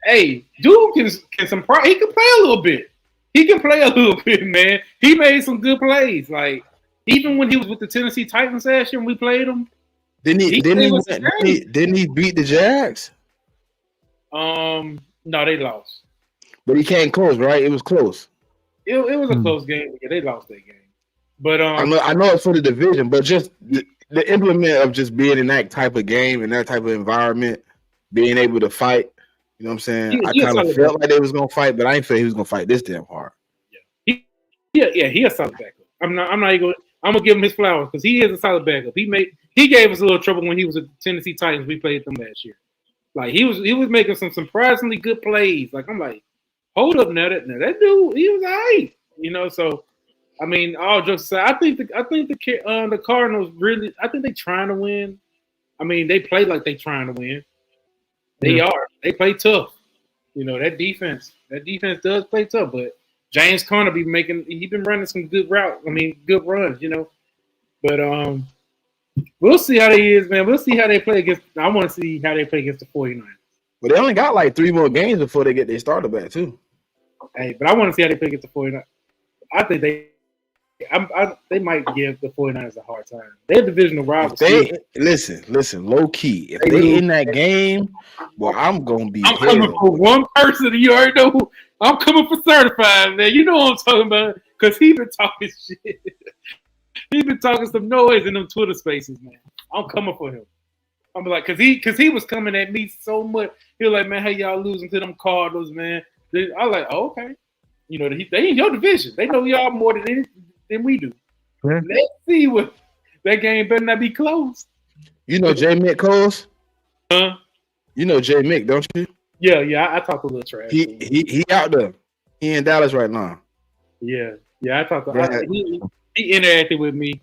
hey, dude he can play a little bit. He can play a little bit, man. He made some good plays. Like even when he was with the Tennessee Titans last year, when we played him. Didn't he beat the Jags? No, they lost. But he came close, right? It was close. It was a close game. Yeah, they lost that game. But I know it's for the division, but just the implement of just being in that type of game and that type of environment, being able to fight. You know what I'm saying? I kind of felt like they was gonna fight, but I ain't feel he was gonna fight this damn hard. He a solid backup. I'm gonna give him his flowers because he is a solid backup. He gave us a little trouble when he was at the Tennessee Titans. We played them last year. Like he was making some surprisingly good plays. Like I'm like, hold up now that dude, he was all right. So I mean, all jokes aside, I think the Cardinals really, I think they're trying to win. I mean, they play like they're trying to win. They are. They play tough. That defense does play tough, but James Conner he's been running some good runs, But we'll see how they is, man. We'll see how they play against. I want to see how they play against the 49ers. But they only got like 3 more games before they get their starter back too. Hey, but I want to see how they play against the 49ers. I think they might give the 49ers a hard time. They're divisional rivals. Listen, low key. If they in that game, well, I'm gonna be. I'm coming for one person. You already know who. I'm coming for certified, man. You know what I'm talking about because he been talking shit. He been talking some noise in them Twitter spaces, man. I'm coming for him. I'm like, cause he was coming at me so much. He was like, man, how y'all losing to them Cardinals, man? I was like, oh, okay. They in your division. They know y'all more than we do. Yeah. Let's see what that game better not be close. You know Jay Mick Coles? Huh? You know Jay Mick, don't you? Yeah. I talk a little trash. He out there. He in Dallas right now. Yeah. I talk. He interacted with me.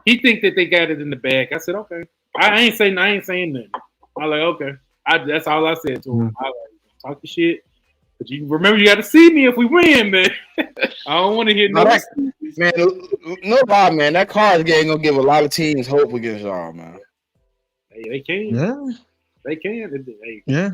He think that they got it in the bag. I said, okay. I ain't saying nothing. I'm like, okay. That's all I said to him. I like, talk your shit. But you remember, you got to see me if we win, man. I don't want to hear man. No lie, man. That Cards game gonna give a lot of teams hope against y'all, man. Hey, they can. Yeah, they can. Yeah.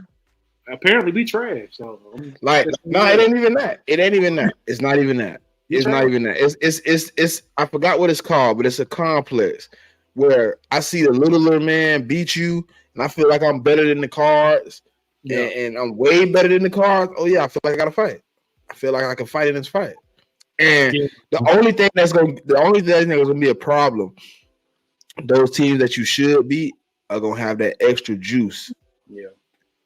Apparently, we trash. So, no, it ain't even that. It ain't even that. It's not even that. It's not even that. It's. I forgot what it's called, but it's a complex where I see the littler man beat you, and I feel like I'm better than the Cards. Yeah. And I'm way better than the Cards. Oh yeah, I feel like I gotta fight. I feel like I can fight in this fight. And the only thing that's gonna be a problem, those teams that you should beat are gonna have that extra juice. Yeah.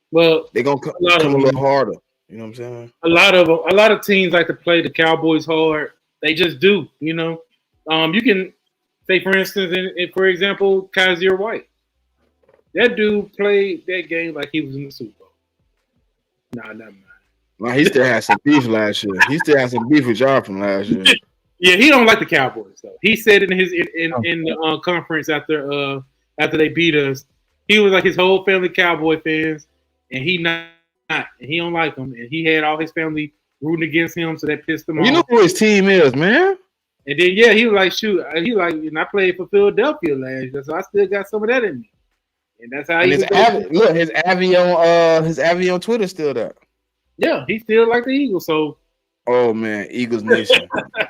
Well, they're gonna come a little harder. You know what I'm saying? A lot of teams like to play the Cowboys hard. They just do. You can say, for instance, for example, Kaiser White. That dude played that game like he was in the Super Bowl. Nah, never mind. Nah, he still had some beef last year. He still had some beef with y'all from last year. Yeah, he don't like the Cowboys though. He said in the conference after they beat us, he was like his whole family Cowboy fans, and he not, and he don't like them, and he had all his family rooting against him, so that pissed him off. You know who his team is, man. And then he was like, shoot, and I played for Philadelphia last year, so I still got some of that in me. And that's how his Avi on Twitter still there. Yeah, he still like the Eagles. So, oh man, Eagles Nation,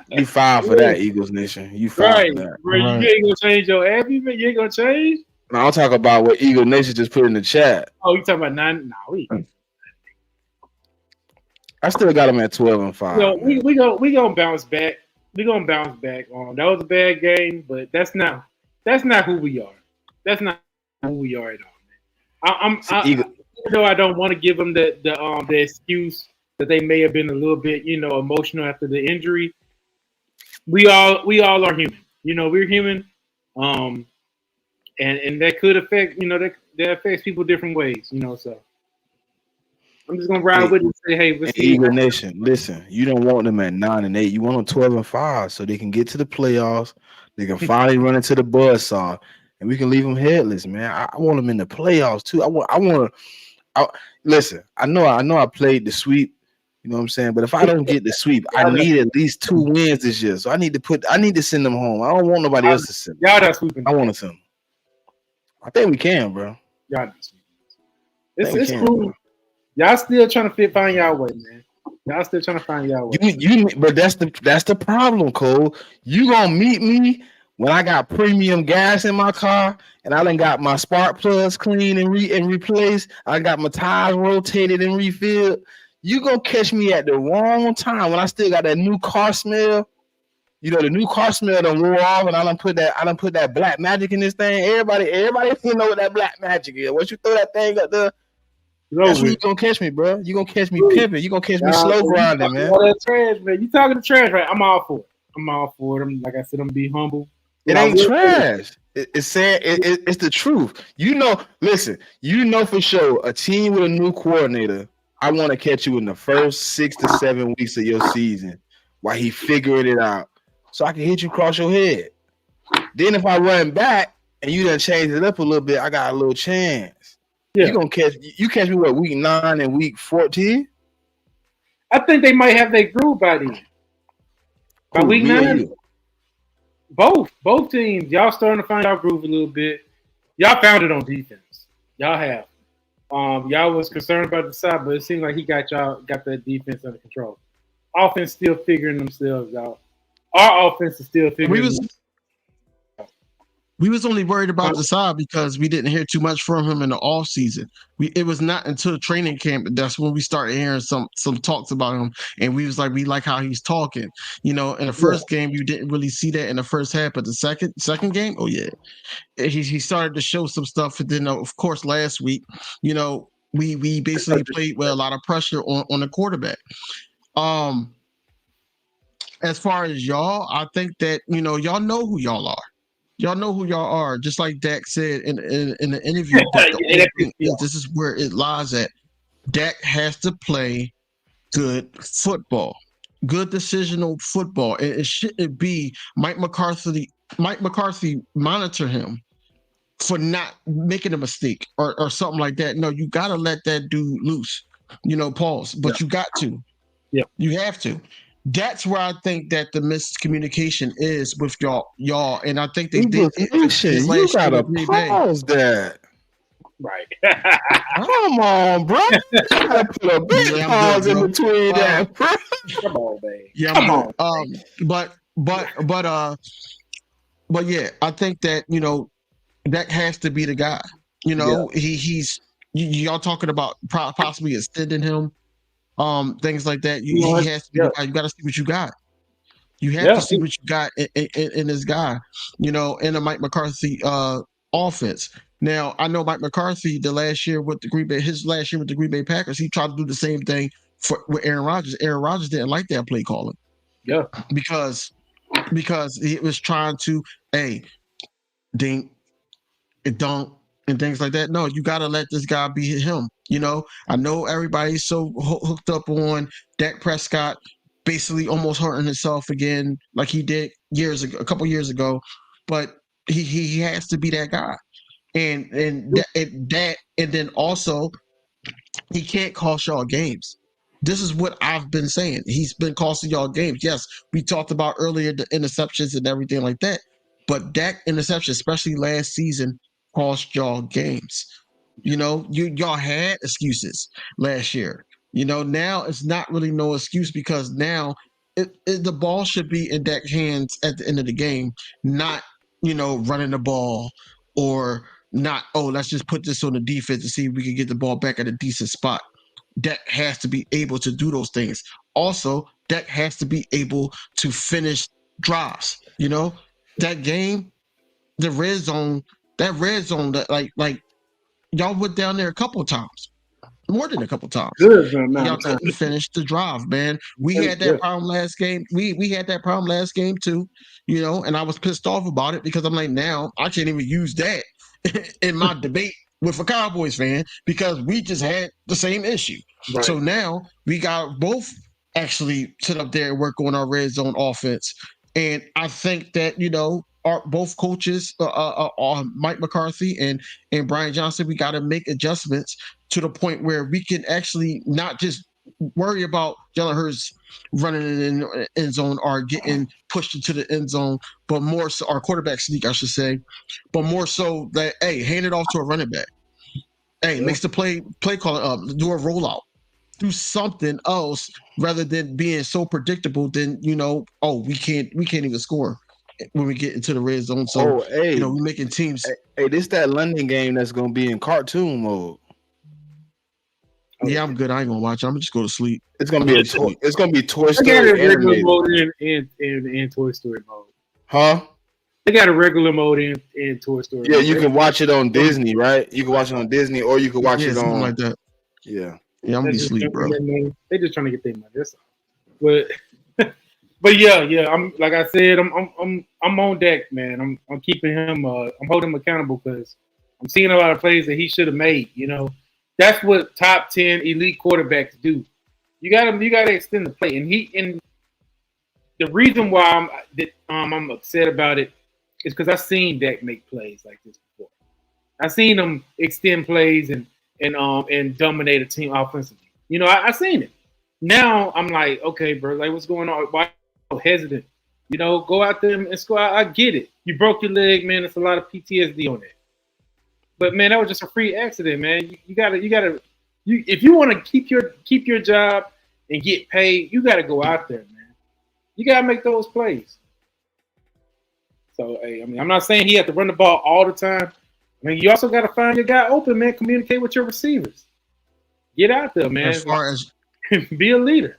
you filed for that, Eagles Nation. You filed for that. Bro, you ain't gonna change your Avi, man. You ain't gonna change. No, I'm talking about what Eagle Nation just put in the chat. Oh, you talking about 9? No, I still got him at 12-5. We gonna bounce back. We gonna bounce back on. That was a bad game, but that's not who we are. That's not who we are at all, man. Even though I don't want to give them the excuse that they may have been a little bit, emotional after the injury. we all are human. You know, we're human. And that could affect, you know, that affects people different ways, you know. So I'm just gonna ride Hey, with it and say, hey, let's and see. Eagle Nation, listen, you don't want them at 9-8. You want them 12-5 so they can get to the playoffs. They can finally run into the buzzsaw, and we can leave them headless, man. I want them in the playoffs too. Listen. I know I played the sweep. You know what I'm saying? But if I don't get the sweep, I need at least 2 wins this year. So I need to send them home. I don't want nobody else to send them. Y'all not sweeping. I want to send them. I think we can, bro. Y'all not sweeping. I think we It's can, cool. bro. Y'all still trying to find y'all way, man. Y'all still trying to find y'all way. But that's the problem, Cole. You gonna meet me when I got premium gas in my car and I done got my spark plugs clean and replaced. I got my tires rotated and refilled. You gonna catch me at the wrong time when I still got that new car smell. You know, the new car smell done wore off, and I done put that black magic in this thing. Everybody you know what that black magic is. Once you throw that thing up there, that's when you gonna catch me, bro. You gonna catch me pimping. You gonna catch me slow grinding, man. All that trash, man. You talking to trash, right? I'm all for it. Like I said, I'm be humble. It ain't trash. It's sad. It's the truth. You know, listen, you know for sure a team with a new coordinator, I want to catch you in the first 6 to 7 weeks of your season while he figuring it out. So I can hit you across your head. Then if I run back and you done change it up a little bit, I got a little chance. Yeah. You catch me what, week 9 and week 14? I think they might have their groove by then. By week 9. Both teams, y'all starting to find y'all groove a little bit. Y'all found it on defense. Y'all have. Y'all was concerned about the side, but it seemed like he got that defense under control. Offense still figuring themselves out. Our offense is still figuring. We was only worried about the side because we didn't hear too much from him in the off season. It was not until training camp that's when we started hearing some talks about him, and we was like, we like how he's talking. You know, in the first game, you didn't really see that in the first half, but the second game, oh yeah, he started to show some stuff. And then, of course, last week, you know, we basically played with a lot of pressure on the quarterback. As far as y'all, I think that, you know, y'all know who y'all are. Y'all know who y'all are, just like Dak said in the interview. This is where it lies at. Dak has to play good football, good decisional football. It shouldn't be Mike McCarthy monitor him for not making a mistake or something like that. No, you got to let that dude loose. You know, pause. But you got to. Yeah, you have to. That's where I think that the miscommunication is with y'all, and I think they did. You gotta pause that. Right. Come on, bro. You gotta put a big pause in between that, bro. Come on, baby. Yeah, come on. But yeah, I think that, you know, that has to be the guy. You know, he's y'all talking about possibly extending him. Things like that. He has to be. You got to see what you got. You have to see what you got in this guy. You know, in the Mike McCarthy offense. Now, I know Mike McCarthy his last year with the Green Bay Packers, he tried to do the same thing with Aaron Rodgers. Aaron Rodgers didn't like that play calling. Yeah, because he was trying to dink and dunk and things like that. No, you got to let this guy be him. You know, I know everybody's so hooked up on Dak Prescott basically almost hurting himself again like he did a couple years ago, but he has to be that guy. And then also he can't cost y'all games. This is what I've been saying. He's been costing y'all games. Yes, we talked about earlier the interceptions and everything like that, but Dak interception, especially last season, cost y'all games. You know, y'all had excuses last year. You know, now it's not really no excuse because now the ball should be in Dak's hands at the end of the game, not, you know, running the ball or not, let's just put this on the defense to see if we can get the ball back at a decent spot. Dak has to be able to do those things. Also, Dak has to be able to finish drives. You know, that game, the red zone, that like y'all went down there a couple of times. more than a couple times. Good amount Y'all of time. couldn't finish the drive, man. We had that problem last game. We had that problem last game too, and I was pissed off about it because I'm like, now I can't even use that in my debate with a Cowboys fan because we just had the same issue. Right. So now we got both actually sit up there and work on our red zone offense. And I think that, both coaches, Mike McCarthy and Brian Johnson, we got to make adjustments to the point where we can actually not just worry about Jalen Hurts running in the end zone or getting pushed into the end zone, but more so, our quarterback sneak, I should say, but more so that, hey, hand it off to a running back. Hey, makes the play caller up, do a rollout, do something else rather than being so predictable. Then we can't even score when we get into the red zone. So we're making teams. Hey, this that London game that's gonna be in cartoon mode. Yeah, I'm good. I ain't gonna watch it. I'm gonna just go to sleep. It's gonna be Toy They Story got a regular animated. mode in Toy Story mode. Huh? They got a regular mode in Toy Story. Yeah, you can watch it on Disney, right? You can watch it on Disney, or you can watch it something on like that. Yeah. Yeah, I'm gonna be asleep, bro. They just trying to get their money. That's all. But yeah. I'm like I said, I'm on deck, man. I'm keeping him. I'm holding him accountable because I'm seeing a lot of plays that he should have made. That's what top 10 elite quarterbacks do. You gotta extend the play, and the reason why I'm upset about it is because I've seen Dak make plays like this before. I've seen him extend plays and dominate a team offensively. I seen it. Now I'm like, okay, bro, like what's going on? Why are you so hesitant? Go out there and score. I get it. You broke your leg, man. There's a lot of PTSD on that. But man, that was just a free accident, man. You gotta. If you want to keep your job and get paid, you gotta go out there, man. You gotta make those plays. So, hey, I'm not saying he had to run the ball all the time. You also gotta find your guy open, man. Communicate with your receivers. Get out there, man. As far as be a leader.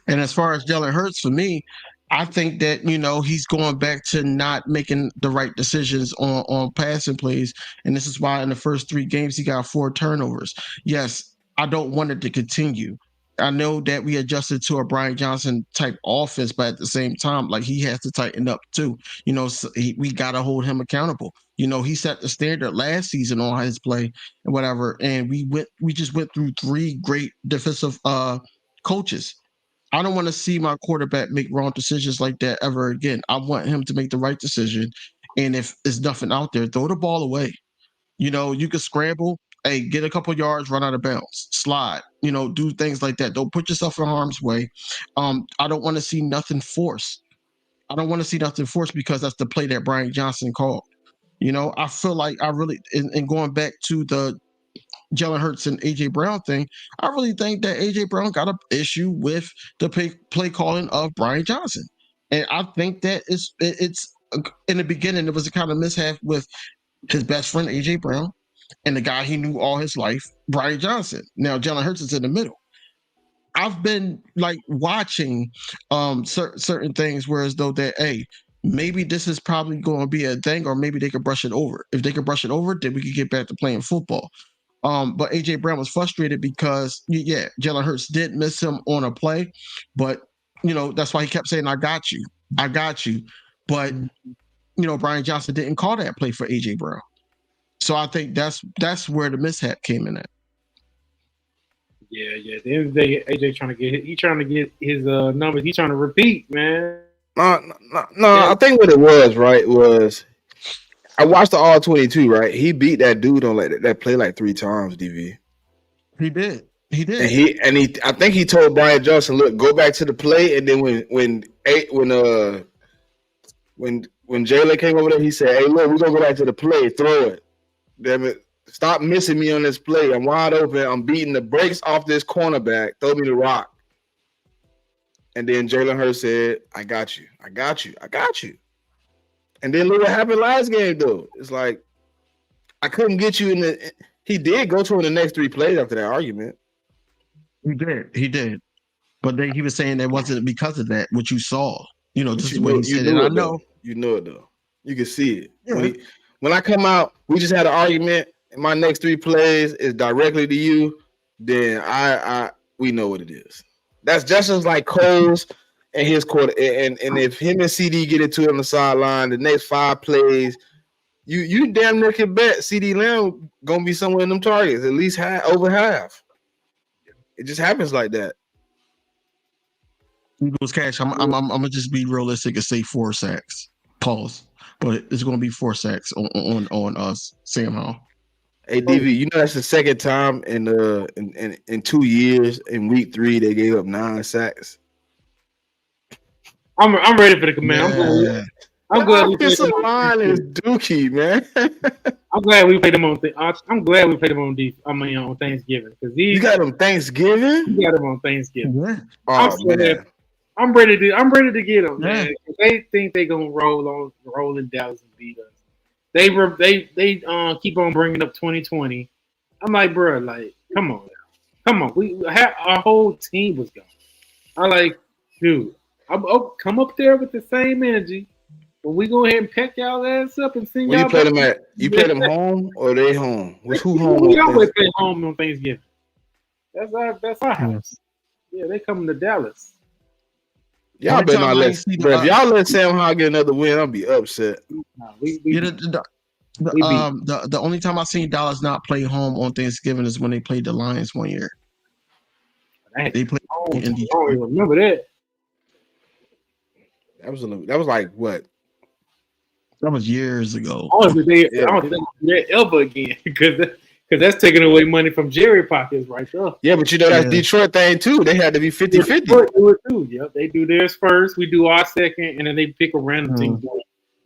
As far as Jalen Hurts, for me, I think that, he's going back to not making the right decisions on passing plays. And this is why in the first 3 games, he got 4 turnovers. Yes, I don't want it to continue. I know that we adjusted to a Brian Johnson type offense, but at the same time, like he has to tighten up too. So we got to hold him accountable. He set the standard last season on his play and whatever. And we just went through 3 great defensive coaches. I don't want to see my quarterback make wrong decisions like that ever again. I want him to make the right decision. And if there's nothing out there, throw the ball away. You can scramble, get a couple yards, run out of bounds, slide, do things like that. Don't put yourself in harm's way. I don't want to see nothing forced. Because that's the play that Brian Johnson called. I feel like I really, and going back to the Jalen Hurts and AJ Brown thing, I really think that AJ Brown got an issue with the play calling of Brian Johnson, and I think that it's in the beginning it was a kind of mishap with his best friend AJ Brown and the guy he knew all his life, Brian Johnson. Now Jalen Hurts is in the middle. I've been like watching certain things, whereas though that maybe this is probably going to be a thing, or maybe they could brush it over. If they could brush it over, then we could get back to playing football. But AJ Brown was frustrated because, Jalen Hurts did miss him on a play, but that's why he kept saying, "I got you." But Brian Johnson didn't call that play for AJ Brown, so I think that's where the mishap came in at. Yeah. At the end of the day, AJ trying to get his numbers. He's trying to repeat, man. No. I think what it was, right, was I watched the All 22, right? He beat that dude on that play like 3 times, DV. He did. And I think he told Brian Johnson, "Look, go back to the play." And then when Jalen came over there, he said, "Hey, look, we're gonna go back to the play. Throw it. Damn it. Stop missing me on this play. I'm wide open. I'm beating the brakes off this cornerback. Throw me the rock." And then Jalen Hurts said, I got you. And then look what happened last game, though. It's like, I couldn't get you in the – he did go to him the next 3 plays after that argument. He did. But then he was saying that wasn't because of that, what you saw. Just the way he said it. I know. You know it, though. You can see it. Yeah. When I come out, we just had an argument. and my next 3 plays is directly to you, then we know what it is. That's just as like Coles and his quarter, and if him and CD get into it on the sideline, the next 5 plays, you damn near can bet CD Lamb gonna be somewhere in them targets, at least over half. It just happens like that. Eagles Cash. I'm gonna just be realistic and say 4 sacks. Pause. But it's gonna be 4 sacks on us, Sam Howell. Hey DV, you know that's the second time in 2 years in week 3 they gave up 9 sacks. I'm ready for the command. Yeah. I'm glad we played them. Line is dookie, man. I'm glad we played them on. I'm glad we played them on on Thanksgiving because you got them Thanksgiving. You got them on Thanksgiving. Yeah. Oh man. I'm ready to get them, man. They think they gonna roll in Dallas and beat us. They keep on bringing up 2020. I'm like, bro, like, come on. Our whole team was gone. I'm like, dude, I'll come up there with the same energy. But we go ahead and pack y'all ass up and sing. When you play them play them home or they home? Who home? We always play home on Thanksgiving. That's our house. Yeah, they coming to Dallas. Y'all better not let. If y'all let Sam Howell get another win, I'll be upset. The only time I've seen Dallas not play home on Thanksgiving is when they played the Lions one year. They played in Detroit. I don't even remember that. That was like what? That was years ago. I don't think they're ever again because that's taking away money from Jerry pockets right there. Yeah, but you know that's Detroit thing too. They had to be 50-50. Detroit do it too. Yep, they do theirs first. We do our second, and then they pick a random team.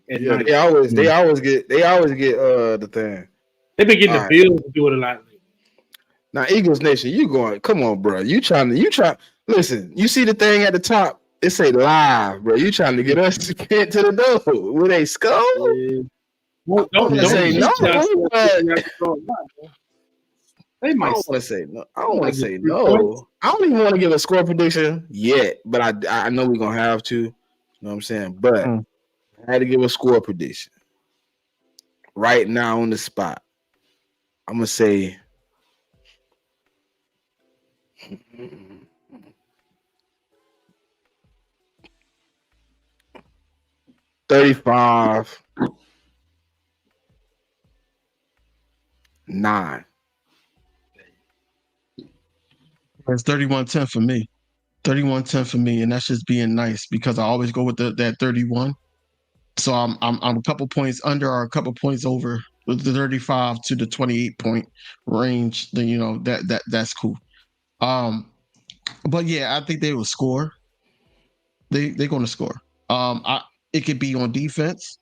Yeah, they always get the thing. They've been getting the Bills to do it a lot. Now Eagles Nation, you going? Come on, bro. You try. Listen, you see the thing at the top. It say live, bro. You trying to get us to get to the door with a skull? Yeah. Well, don't say no. They might. I don't want to say no. I don't want to say no. I don't even want to give a score prediction yet, but I know we're gonna have to. You know what I'm saying? But I had to give a score prediction right now on the spot. I'm gonna say 35-9. It's 31-10 for me. 31-10 for me, and that's just being nice because I always go with that 31. So I'm a couple points under or a couple points over with the 35 to the 28 point range. Then that's cool. But yeah, I think they will score. They're going to score. It could be on defense.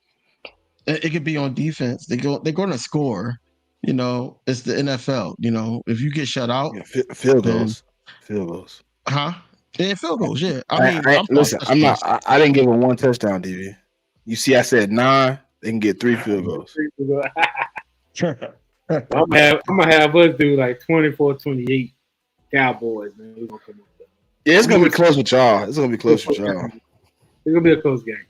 It could be on defense. They're going to score. It's the NFL. If you get shut out, field goals. Huh? Yeah, field goals. Yeah. I didn't give them one touchdown, DV. You see, I said 9. They can get 3 field goals. I'm gonna have us do like 24-28 Cowboys, man. We're gonna come up there. Yeah, it's gonna be close with y'all. It's gonna be close with y'all. It's gonna be a close game.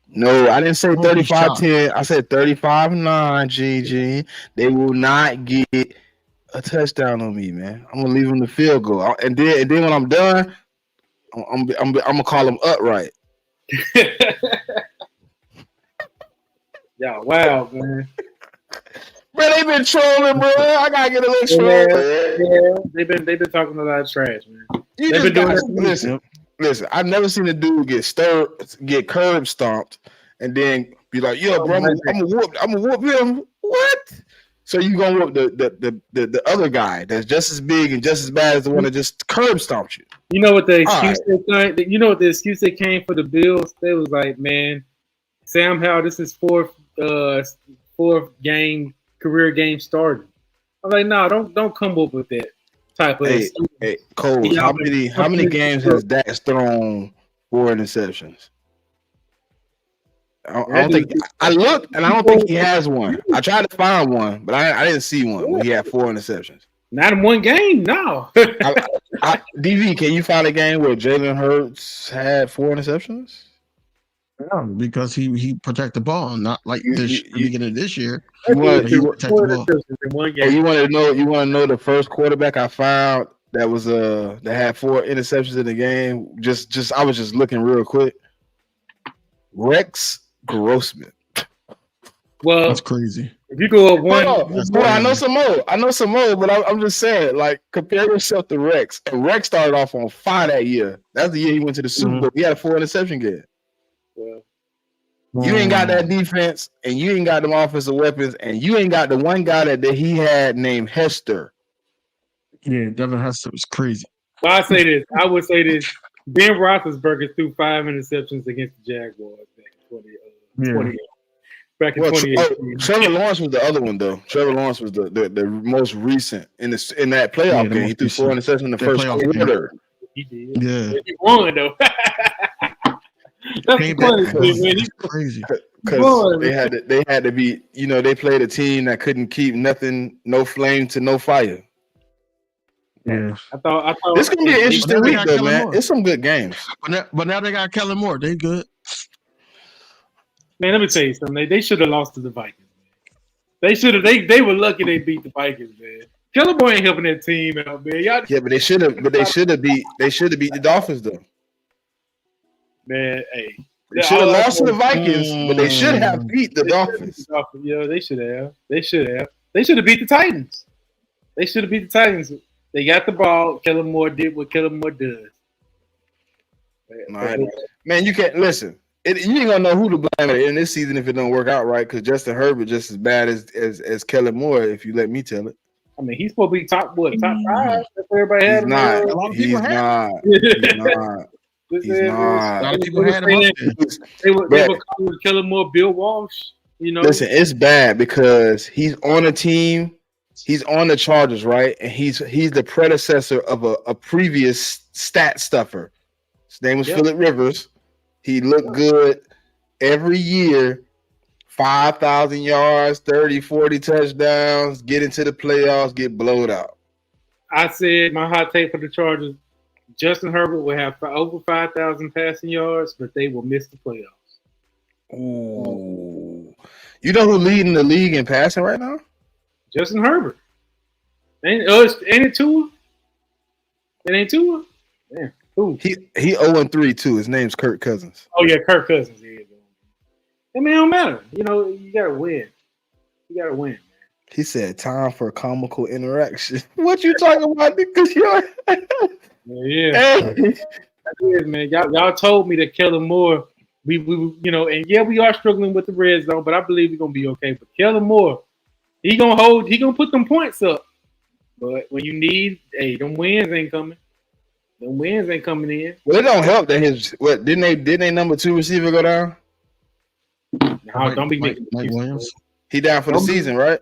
No, I didn't say 35-10. I said 35-9, GG. They will not get a touchdown on me, man. I'm gonna leave them the field goal, and then when I'm done, I'm gonna call them upright. Yeah, wow, man. Bro, they been trolling, bro. I gotta get a little troll. Yeah, they've been talking a lot of trash, man. Listen. I've never seen a dude get curb stomped, and then be like, "Yo, bro, I'm gonna whoop him." What? So you gonna whoop the other guy that's just as big and just as bad as the one that just curb stomped you? You know what the excuse the excuse they came for the Bills? They was like, man, Sam Howell, this is fourth career game starting. I'm like, no, don't come up with that type of. Hey, Cole, how many games has Dax thrown 4 interceptions? I don't think I looked, and I don't think he has one. I tried to find one, but I didn't see one when he had 4 interceptions. Not in one game, no. DV, can you find a game where Jalen Hurts had 4 interceptions? Yeah, because he protect the ball, not like the beginning of this year. You want He protect the ball. In one oh, game. you want to know the first quarterback I found that was that had 4 interceptions in the game. Just I was just looking real quick. Rex Grossman. Well, That's crazy. if you go up one, Hold on, I know some more, but I'm just saying, like, compare yourself to Rex. And Rex started off on fire that year. That's the year he went to the Super Bowl. He had a 4 interception game. You ain't got that defense, and you ain't got them offensive weapons, and you ain't got the one guy that he had named Hester. Yeah, Devin Hester was crazy. well, I would say this. Ben Roethlisberger threw 5 interceptions against the Jaguars back in 2018. Trevor Lawrence was the other one, though. Trevor Lawrence was the most recent in that playoff game. He threw 4 interceptions in the first quarter. He did. Yeah, He won though. That's That's crazy. Because they had to be, they played a team that couldn't keep no flame to no fire. Yeah, I thought This gonna be an interesting week, though, man. Moore. It's some good games. But now they got Kellen Moore. They good. Man, let me tell you something. They should have lost to the Vikings. They should have. They were lucky they beat the Vikings, man. Kellen Moore ain't helping that team out, man. Yeah, but they should have. beat the Dolphins, though. Man, hey. They should have lost to the Vikings, but they should have beat the Dolphins. Yeah, they should have. They should have. They should have beat the Titans. They should have beat the Titans. They got the ball. Kellen Moore did what Kellen Moore does. Man, you can't listen. You ain't gonna know who to blame in this season if it don't work out right. Because Justin Herbert just as bad as Kellen Moore, if you let me tell it. I mean, he's supposed to be top 5. That's what everybody had. He's not. A lot of He's people not. He's He's not. A lot of people had him up there. They were calling Kellen Moore Bill Walsh. Listen, it's bad because he's on a team. He's on the Chargers, right? And he's the predecessor of a previous stat stuffer. His name was Phillip Rivers. He looked good every year. 5,000 yards, 30, 40 touchdowns, get into the playoffs, get blowed out. I said my hot take for the Chargers, Justin Herbert will have over 5,000 passing yards, but they will miss the playoffs. Ooh. You know who's leading the league in passing right now? Justin Herbert. Ain't it Tua? It ain't Tua? Yeah. Who? He 0-3 too. His name's Kirk Cousins. Oh yeah, Kirk Cousins. Yeah. I mean, it don't matter. You gotta win. You gotta win. He said, "Time for a comical interaction." What you talking about? Because you're yeah. That's it, man. Y'all told me that Kellen Moore. We and we are struggling with the red zone, but I believe we're gonna be okay. But Kellen Moore, he gonna put them points up. But when you need, them wins ain't coming. Them wins ain't coming in. Well, it don't help that didn't they number 2 receiver go down? No, don't be making Mike Williams. He down for the season, right?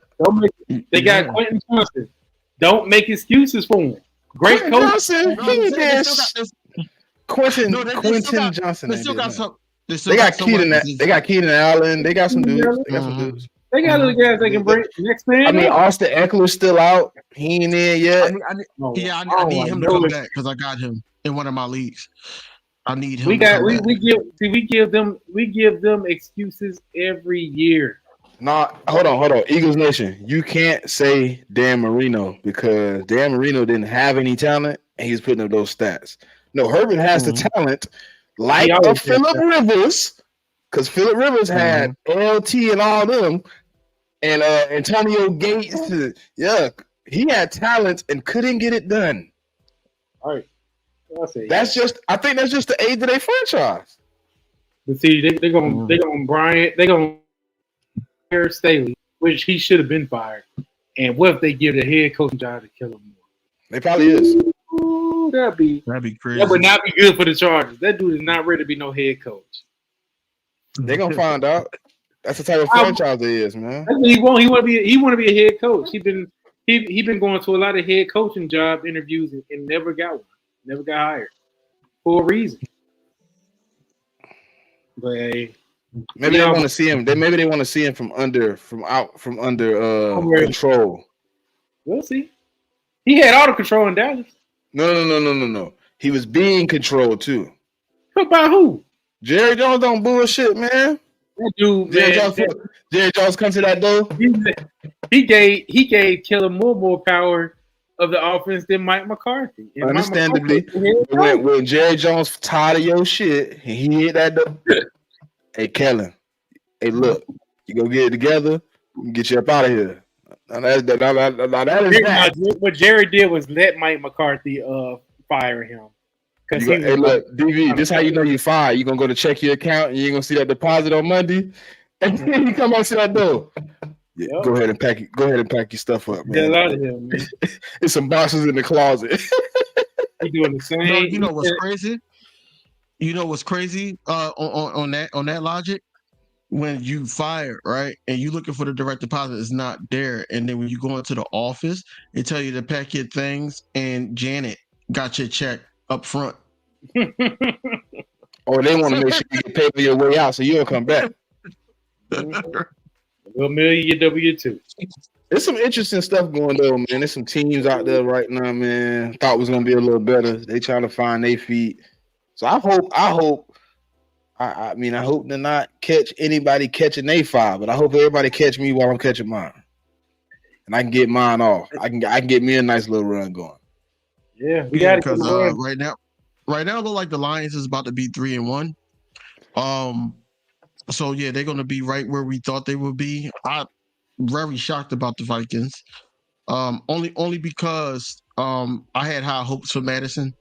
They got Quentin Johnson. Don't make excuses for him. Great coach. Quentin Johnson. They still got some. They got Keenan. They got Keenan Allen. They got some dudes. They got little guys they can bring. Next man. I mean, Austin Eckler's still out. He ain't in yet. I need him to come back because I got him in one of my leagues. I need him. We give them excuses every year. Hold on. Eagles Nation, you can't say Dan Marino because Dan Marino didn't have any talent and he's putting up those stats. No, Herbert has the talent, like Phillip Rivers, because Phillip Rivers had LT and all them, and Antonio Gates. He had talent and couldn't get it done. All right. I think that's just the age of their franchise. But see, they're gonna fire Staley, which he should have been fired. And what if they give the head coaching job to Kellen Moore? They probably is. Ooh, that'd be crazy. That would not be good for the Chargers. That dude is not ready to be no head coach. They're gonna find out. That's the type of franchise it is, man. He want to be a head coach. He been going to a lot of head coaching job interviews and never got one. Never got hired for a reason. But maybe they want to see him. Maybe they want to see him from under control. We'll see. He had all the control in Dallas. No. He was being controlled too. By who? Jerry Jones don't bullshit, man. That dude, Jerry Jones come to that door. He gave Kellen Moore more power of the offense than Mike McCarthy. And Understandably, when Jerry Jones tired of your shit, he hit that door. Hey, Kellen. Hey, look, you go get it together. Get you up out of here. What Jerry did was let Mike McCarthy fire him. Hey, look, DV, this how you know you fired. You gonna go to check your account and you ain't gonna see that deposit on Monday. And then you come out to that door. Yeah, yep. Go ahead and pack your stuff up, man. Get out of here, man. There's some boxes in the closet. You doing the same? You know what's crazy? You know what's crazy on that logic? When you fire, right, and you looking for the direct deposit, is not there, and then when you go into the office, they tell you to pack your things, and Janet got your check up front. Or they want to make sure you get paid for your way out, so you don't come back. We'll mail you your W-2. There's some interesting stuff going on, man. There's some teams out there right now, man. Thought was gonna be a little better. They trying to find their feet. So I hope to not catch anybody catching their five, but I hope everybody catch me while I'm catching mine, and I can get mine off. I can get me a nice little run going. Yeah, we got because right now it look like the Lions is about to be 3-1. So yeah, they're gonna be right where we thought they would be. I'm very shocked about the Vikings. Only because I had high hopes for Madison.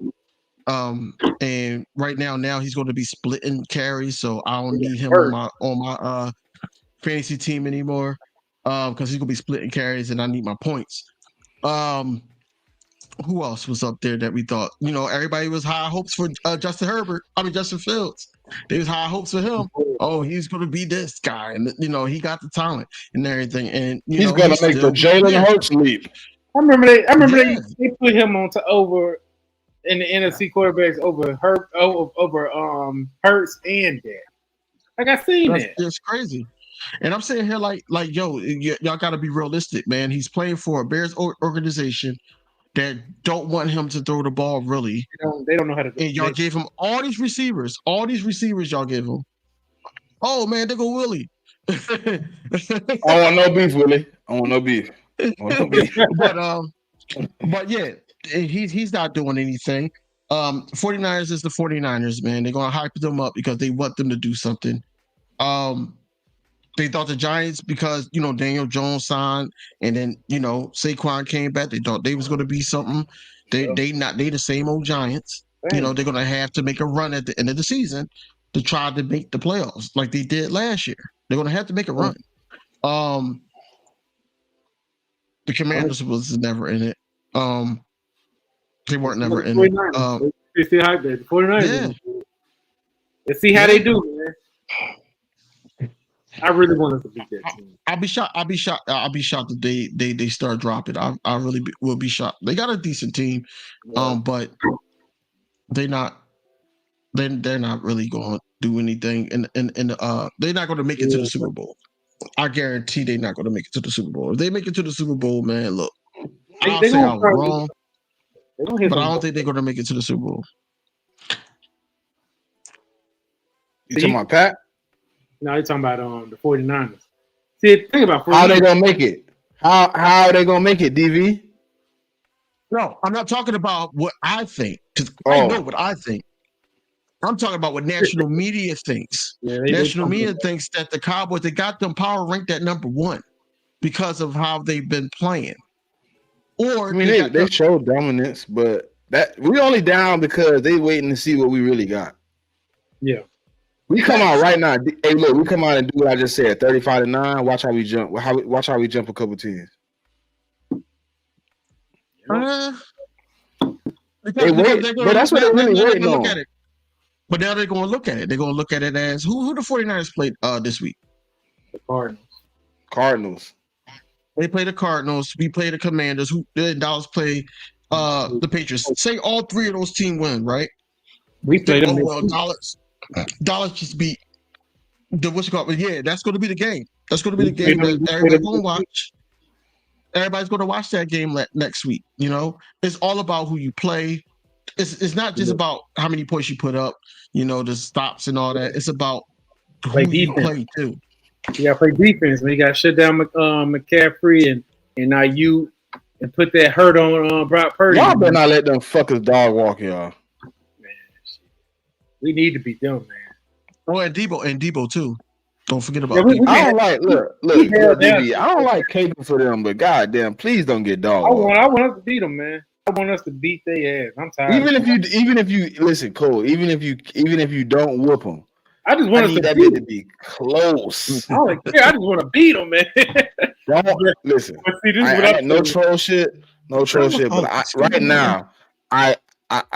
And right now he's going to be splitting carries, so I don't need him on my fantasy team anymore. Because he's gonna be splitting carries, and I need my points. Who else was up there that we thought? Everybody was high hopes for Justin Fields. There was high hopes for him. Oh, he's gonna be this guy, and he got the talent and everything. And he's gonna make the Jalen Hurts leap. I remember they put him over in the NFC quarterbacks over Hurts and Dak. Like I seen that. It's crazy. And I'm sitting here like yo, y'all got to be realistic, man. He's playing for a Bears organization that don't want him to throw the ball really. They don't know how to do it. And y'all gave him all these receivers y'all gave him. Oh man, they go Willie. I want no beef, Willie. I want no beef. But yeah, he's not doing anything. 49ers is the 49ers, man. They're gonna hype them up because they want them to do something. They thought the Giants, because Daniel Jones signed, and then Saquon came back. They thought they was going to be something. They the same old Giants. They're going to have to make a run at the end of the season to try to make the playoffs like they did last year. They're going to have to make a run. The Commanders was never in it. They weren't never in it. They still hype there. The 49ers. Yeah. Let's see how they do, man. I really want us to beat that team. I'll be shocked that they start dropping. I really will be shocked. They got a decent team, but they're not really going to do anything, and they're not going to make it to the Super Bowl. I guarantee they're not going to make it to the Super Bowl. If they make it to the Super Bowl, man, look, I'll say I was wrong, but I don't think they're going to make it to the Super Bowl. You talking about Pat? No, you're talking about the 49ers. See, think about 49ers. How they gonna make it? How are they gonna make it, DV? No, I'm not talking about what I think, because I know what I think. I'm talking about what national media thinks. Yeah, national media thinks that the Cowboys, they got them power ranked at number 1 because of how they've been playing. Or I mean, they showed dominance, but that we only down because they waiting to see what we really got. Yeah. We come out right now. Hey, look, we come out and do what I just said. 35-9. Watch how we jump. Watch how we jump a couple teams. But that's what they're really waiting on. But now they're going to look at it. They're going to look at it as who the 49ers played this week. The Cardinals. They play the Cardinals. We play the Commanders. Who Dallas play the Patriots. Say all 3 of those teams win, right? We played them. Dallas just beat but yeah, that's going to be the game. That's going to be the game that everybody's going to watch. Everybody's going to watch that game next week. It's all about who you play. it's not just about how many points you put up, the stops and all that. It's about who Play you defense. play too. You got to play defense. Man. You got to shut down McCaffrey and now you and put that hurt on Brock Purdy. Y'all better not let them fuckers dog walk y'all. Man, we need to beat them, man. Oh, and Debo too. Don't forget about Yeah, Debo. I don't like look, DB, I don't like caping for them, but goddamn, please don't get dog. I want us to beat them, man. I want us to beat their ass. I'm tired. Even if you listen, Cole. Even if you don't whoop them, I just want us need to that beat bit to be close. I don't care. I just want to beat them, man. Don't listen. But see, this is I what I'm ain't no troll shit. But right now, I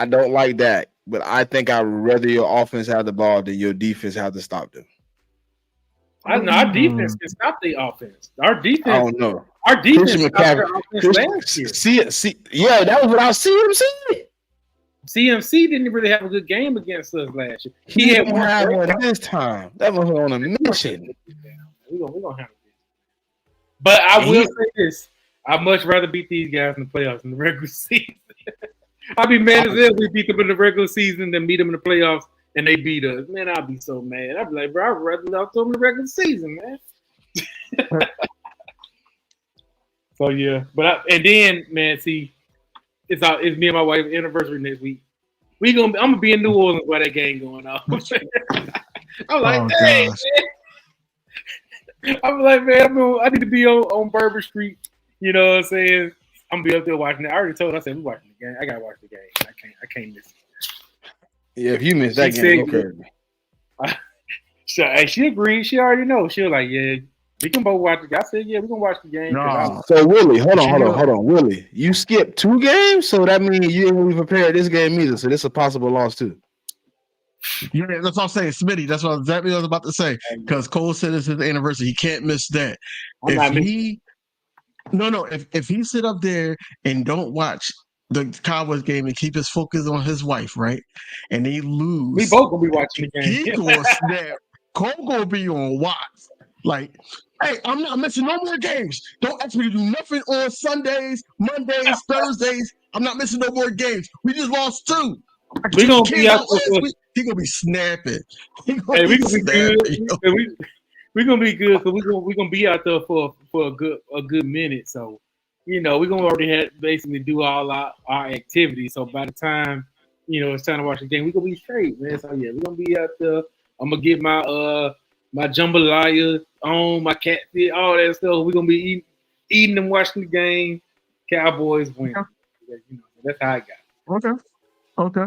don't like that. But I think I'd rather your offense have the ball than your defense have to stop them. I know our defense can stop the offense. Our defense. I don't know. Our defense Christian stopped their McCaffrey. offense last year. Yeah, that was what I was seeing. CMC didn't really have a good game against us last year. He had one this time. That was on a mission. We're gonna have it. But I will say this: I'd much rather beat these guys in the playoffs in the regular season. I'd be mad as hell if we beat them in the regular season than beat them in the playoffs and they beat us. Man, I'd be so mad. I'd be like, bro, I'd rather love them in the regular season, man. So yeah, and then man, see, it's me and my wife's anniversary next week. I'm gonna be in New Orleans while that game going on. I'm like, dang, man. I'm like, man, I need to be on Bourbon Street. You know what I'm saying? I'm gonna be up there watching it. I already told her, I said, we're watching the game. I gotta watch the game. I can't miss it. Yeah, if you miss that game, okay. She agreed. She already knows. She was like, yeah, we can both watch the game. I said, yeah, we're gonna watch the game. No. So Willie, hold on. Willie, you skipped 2 games, so that means you didn't really prepare this game either. So this is a possible loss too. Yeah, that's what I'm saying, Smitty. That's what exactly what I was about to say. Because Cole said it's his anniversary. He can't miss that. If he sit up there and don't watch the Cowboys game and keep his focus on his wife, right? And they lose. We both gonna be watching the game. He gonna snap. Cole gonna be on watch. Like, hey, I'm not missing no more games. Don't ask me to do nothing on Sundays, Mondays, Thursdays. I'm not missing no more games. We just lost 2. We gonna be out. He gonna be snapping. We gonna be good. We're gonna be good because we're gonna be out there for a good minute. So, we're gonna already basically do all our activities. So by the time it's time to watch the game, we're gonna be straight, man. So yeah, we're gonna be out there. I'm gonna get my jambalaya on, my catfish, all that stuff. We're gonna be eating and watching the game. Cowboys win. That's how I got it. Okay.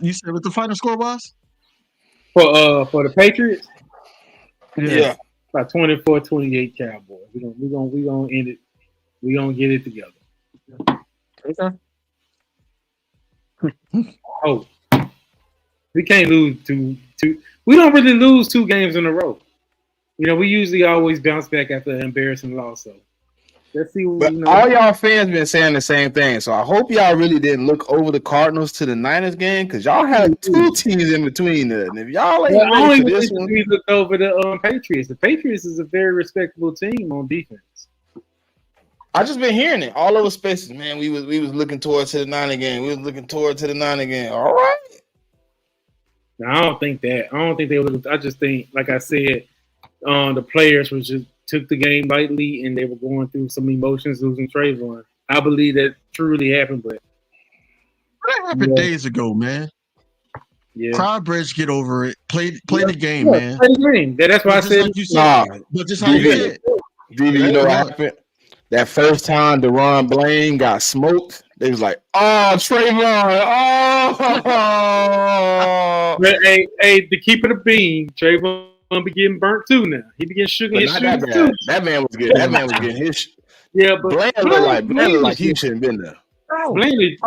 You said what the final score was? For the Patriots? Yeah. About 24-28 Cowboys. We're gonna end it. We're gonna get it together. Okay. Oh. We can't lose two. We don't really lose 2 games in a row. We usually always bounce back after an embarrassing loss. So let's see what all y'all fans been saying the same thing. So I hope y'all really didn't look over the Cardinals to the Niners game because y'all had 2 teams in between there. And if y'all ain't ready for this one, we looked over the Patriots. The Patriots is a very respectable team on defense. I just been hearing it all over spaces, man. We was looking towards to the Niner game. We was looking towards to the Niner game. All right. No, I don't think that. I don't think they would. I just think, like I said, the players just took the game lightly and they were going through some emotions losing Trayvon. I believe that truly happened, but that happened days ago, man. Yeah, Crowdbridge, get over it. Play the game, man. Play the game. That's why I said. But just how you said. You know what happened? That first time DeRon Blaine got smoked, they was like, "Oh, Trayvon! Oh!" But hey, to keep it a bean, Trayvon be getting burnt too now. He be getting sugar. That man was good. That man was getting his. Yeah, but Blaine looked like he shouldn't been there. Blaine is.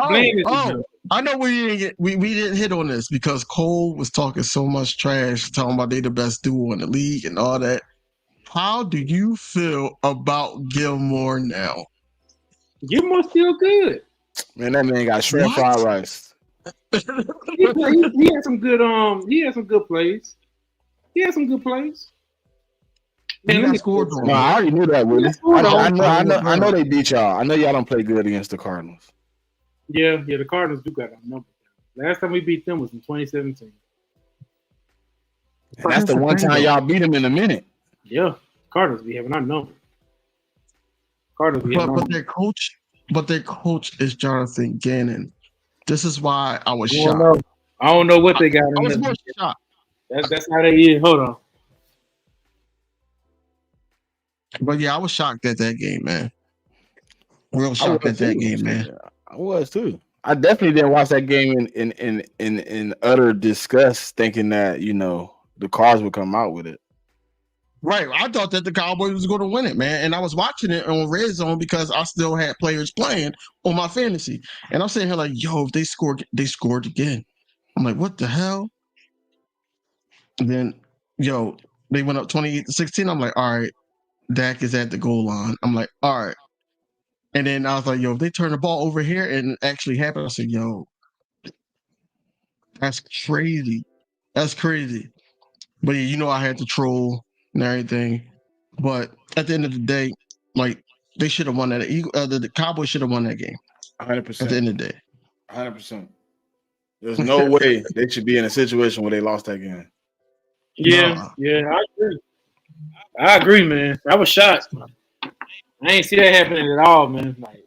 I know we didn't hit on this because Cole was talking so much trash, talking about they the best duo in the league and all that. How do you feel about Gilmore now? Gilmore's still good. Man, that man got shrimp fried rice. He had some good He had some good plays. Man, he scored. No, I already knew that, Willie. I know they beat y'all. I know y'all don't play good against the Cardinals. Yeah, the Cardinals do got our number. Last time we beat them was in 2017. And that's the one time y'all beat them in a minute. Yeah, Cardinals be having our number. Cardinals be having our But number. their coach is Jonathan Gannon. This is why I was I don't shocked. know. I don't know what they got I in was there. more shocked. That's how they is. Hold on. But yeah, I was shocked at that game, man. Real I shocked was at that too. game, man. I was too. I definitely didn't watch that game in utter disgust, thinking that the Cards would come out with it. Right. I thought that the Cowboys was going to win it, man. And I was watching it on Red Zone because I still had players playing on my fantasy. And I'm sitting here like, yo, if they scored again. I'm like, what the hell? And then, they went up 28-16. I'm like, all right, Dak is at the goal line. I'm like, all right. And then I was like, yo, if they turn the ball over here and it actually happened, I said, yo, that's crazy. That's crazy. But yeah, I had to troll and everything. But at the end of the day, like, they should have won that. The Cowboys should have won that game. 100%. At the end of the day. 100%. There's no way they should be in a situation where they lost that game. Yeah, I agree, man. I was shocked. I ain't see that happening at all, man. Like,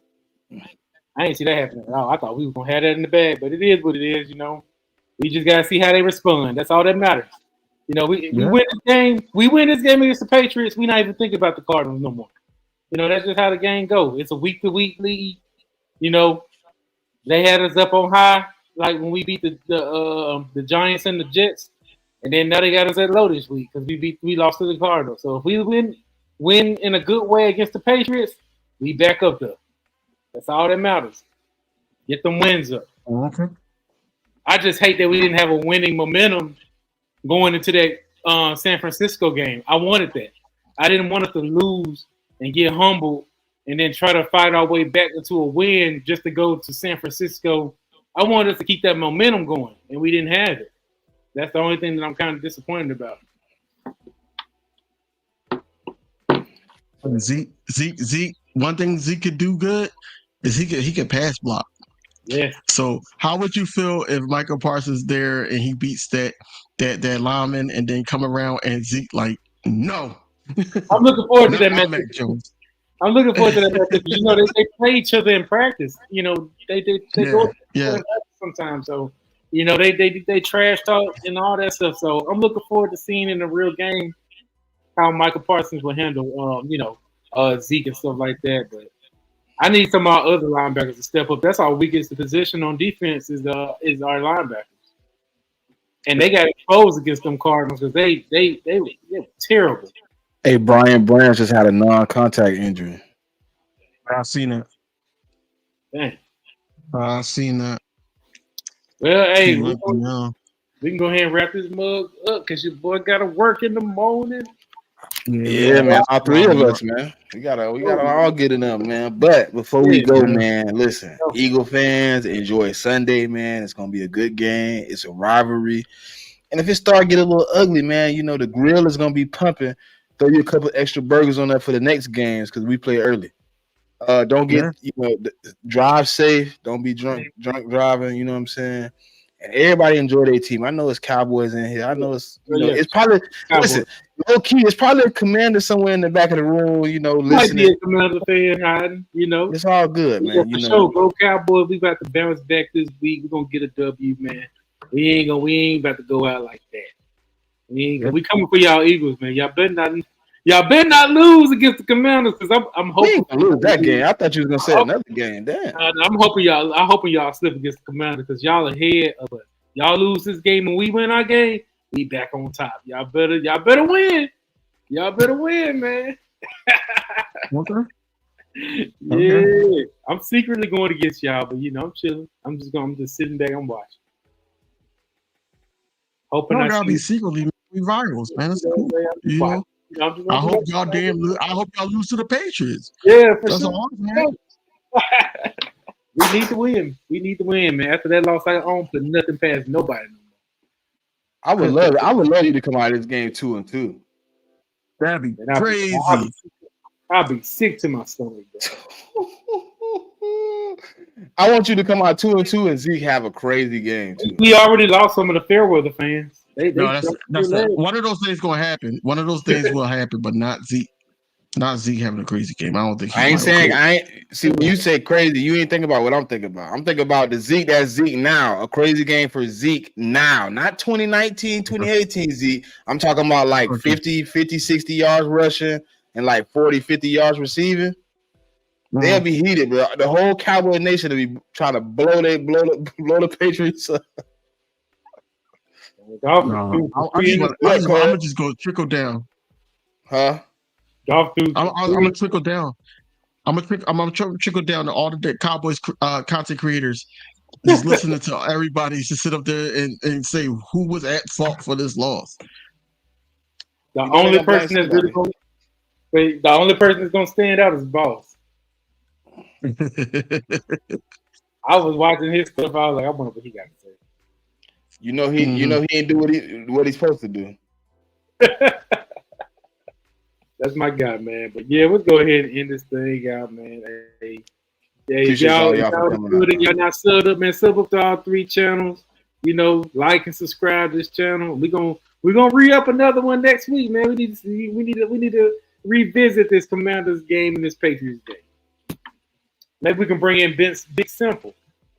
I ain't see that happening at all. I thought we were gonna have that in the bag, but it is what it is. We just gotta see how they respond. That's all that matters. We win this game. We win this game against the Patriots. We not even thinking about the Cardinals no more. That's just how the game goes. It's a week-to-week league. They had us up on high, like when we beat the Giants and the Jets, and then now they got us at low this week because we lost to the Cardinals. So if we win in a good way against the Patriots, we back up there. That's all that matters. Get them wins up. Okay. I just hate that we didn't have a winning momentum going into that San Francisco game. I wanted that. I didn't want us to lose and get humbled and then try to fight our way back into a win just to go to San Francisco. I wanted us to keep that momentum going, and we didn't have it. That's the only thing that I'm kind of disappointed about. Zeke. One thing Zeke could do good is he could pass block. Yeah. So how would you feel if Michael Parsons there and he beats that lineman and then come around and Zeke like no? I'm looking forward to that match. Mac Jones. I'm looking forward to that match. They play each other in practice. They go sometimes. So they trash talk and all that stuff. So I'm looking forward to seeing in the real game how Michael Parsons will handle Zeke and stuff like that. But I need some of our other linebackers to step up. That's our weakest position on defense is our linebackers. And they got exposed against them Cardinals because they were terrible. Hey, Brian Branch just had a non-contact injury. I've seen it. Dang. I've seen that. Well, hey, we can go ahead and wrap this mug up because your boy got to work in the morning. Yeah, man. All three of us, man. We gotta all get it up, man. But before we go, man, listen, Eagle fans, enjoy Sunday, man. It's gonna be a good game. It's a rivalry. And if it start getting a little ugly, man, the grill is gonna be pumping. Throw you a couple extra burgers on that for the next games because we play early. Don't get drive safe. Don't be drunk driving. You know what I'm saying? And everybody enjoy their team. I know it's Cowboys in here. I know it's it's probably listen, low key. It's probably a commander somewhere in the back of the room. Listening. Might be a commander fan hiding. It's all good, man. For sure, go Cowboys. We about to bounce back this week. We're gonna get a W, man. We ain't about to go out like that. We coming for y'all Eagles, man. Y'all better not lose against the Commanders because I'm hoping we lose that game. I thought you was gonna say another game. Damn. I'm hoping y'all slip against the Commanders because y'all ahead of us. Y'all lose this game and we win our game, we back on top. Y'all better win. Y'all better win, man. Okay. Yeah. I'm secretly going against y'all, but I'm chilling. I'm just sitting back and watching. Hoping I gotta be secretly we rivals, man. It's cool. I hope y'all lose to the Patriots. Yeah, for That's sure. all, man. We need to win. We need to win, man. After that loss, I don't put nothing past nobody. I would love you to come out of this game 2-2. That'd be crazy. I'll be sick to my stomach. I want you to come out 2-2 and Zeke have a crazy game too. We already lost some of the Fairweather fans. No, that's one of those things going to happen. One of those things will happen, but not Zeke. Not Zeke having a crazy game. I don't think. I ain't saying I ain't. See, when you say crazy, you ain't thinking about what I'm thinking about. I'm thinking about the Zeke that's Zeke now. A crazy game for Zeke now, not 2019, 2018 Zeke. I'm talking about like 50, 60 yards rushing and like 40, 50 yards receiving. They'll be heated, bro. The whole Cowboy Nation will be trying to blow the Patriots up. I'm gonna just go trickle down. Huh? I'm gonna trickle down. I'm gonna trickle down to all the Cowboys content creators. Just listening to everybody to sit up there and say who was at fault for this loss. The only person that's gonna stand out is Boss. I was watching his stuff. I was like, I wonder what he got to say. You know he ain't do what he's supposed to do. That's my guy, man. But yeah, let's go ahead and end this thing out, man. Hey, y'all not subbed up, man. Sub up to all 3 channels. You know, like and subscribe to this channel. We're gonna re-up another one next week, man. We need to revisit this Commanders game and this Patriots game. Maybe we can bring in Big Simple.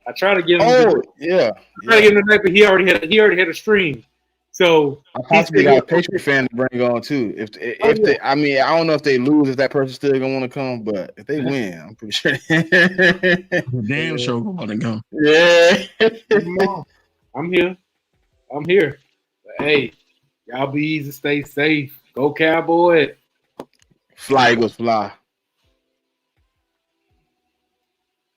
I try to get him. Oh, yeah. Try to get him tonight, but he already had a stream. So I possibly got a Patriot fan to bring on too. If they, I mean, I don't know if they lose, if that person's still gonna want to come, but if they win, I'm pretty sure. Damn sure want to come. Yeah, I'm here. But hey, y'all be easy, stay safe. Go Cowboys. Fly Eagles fly.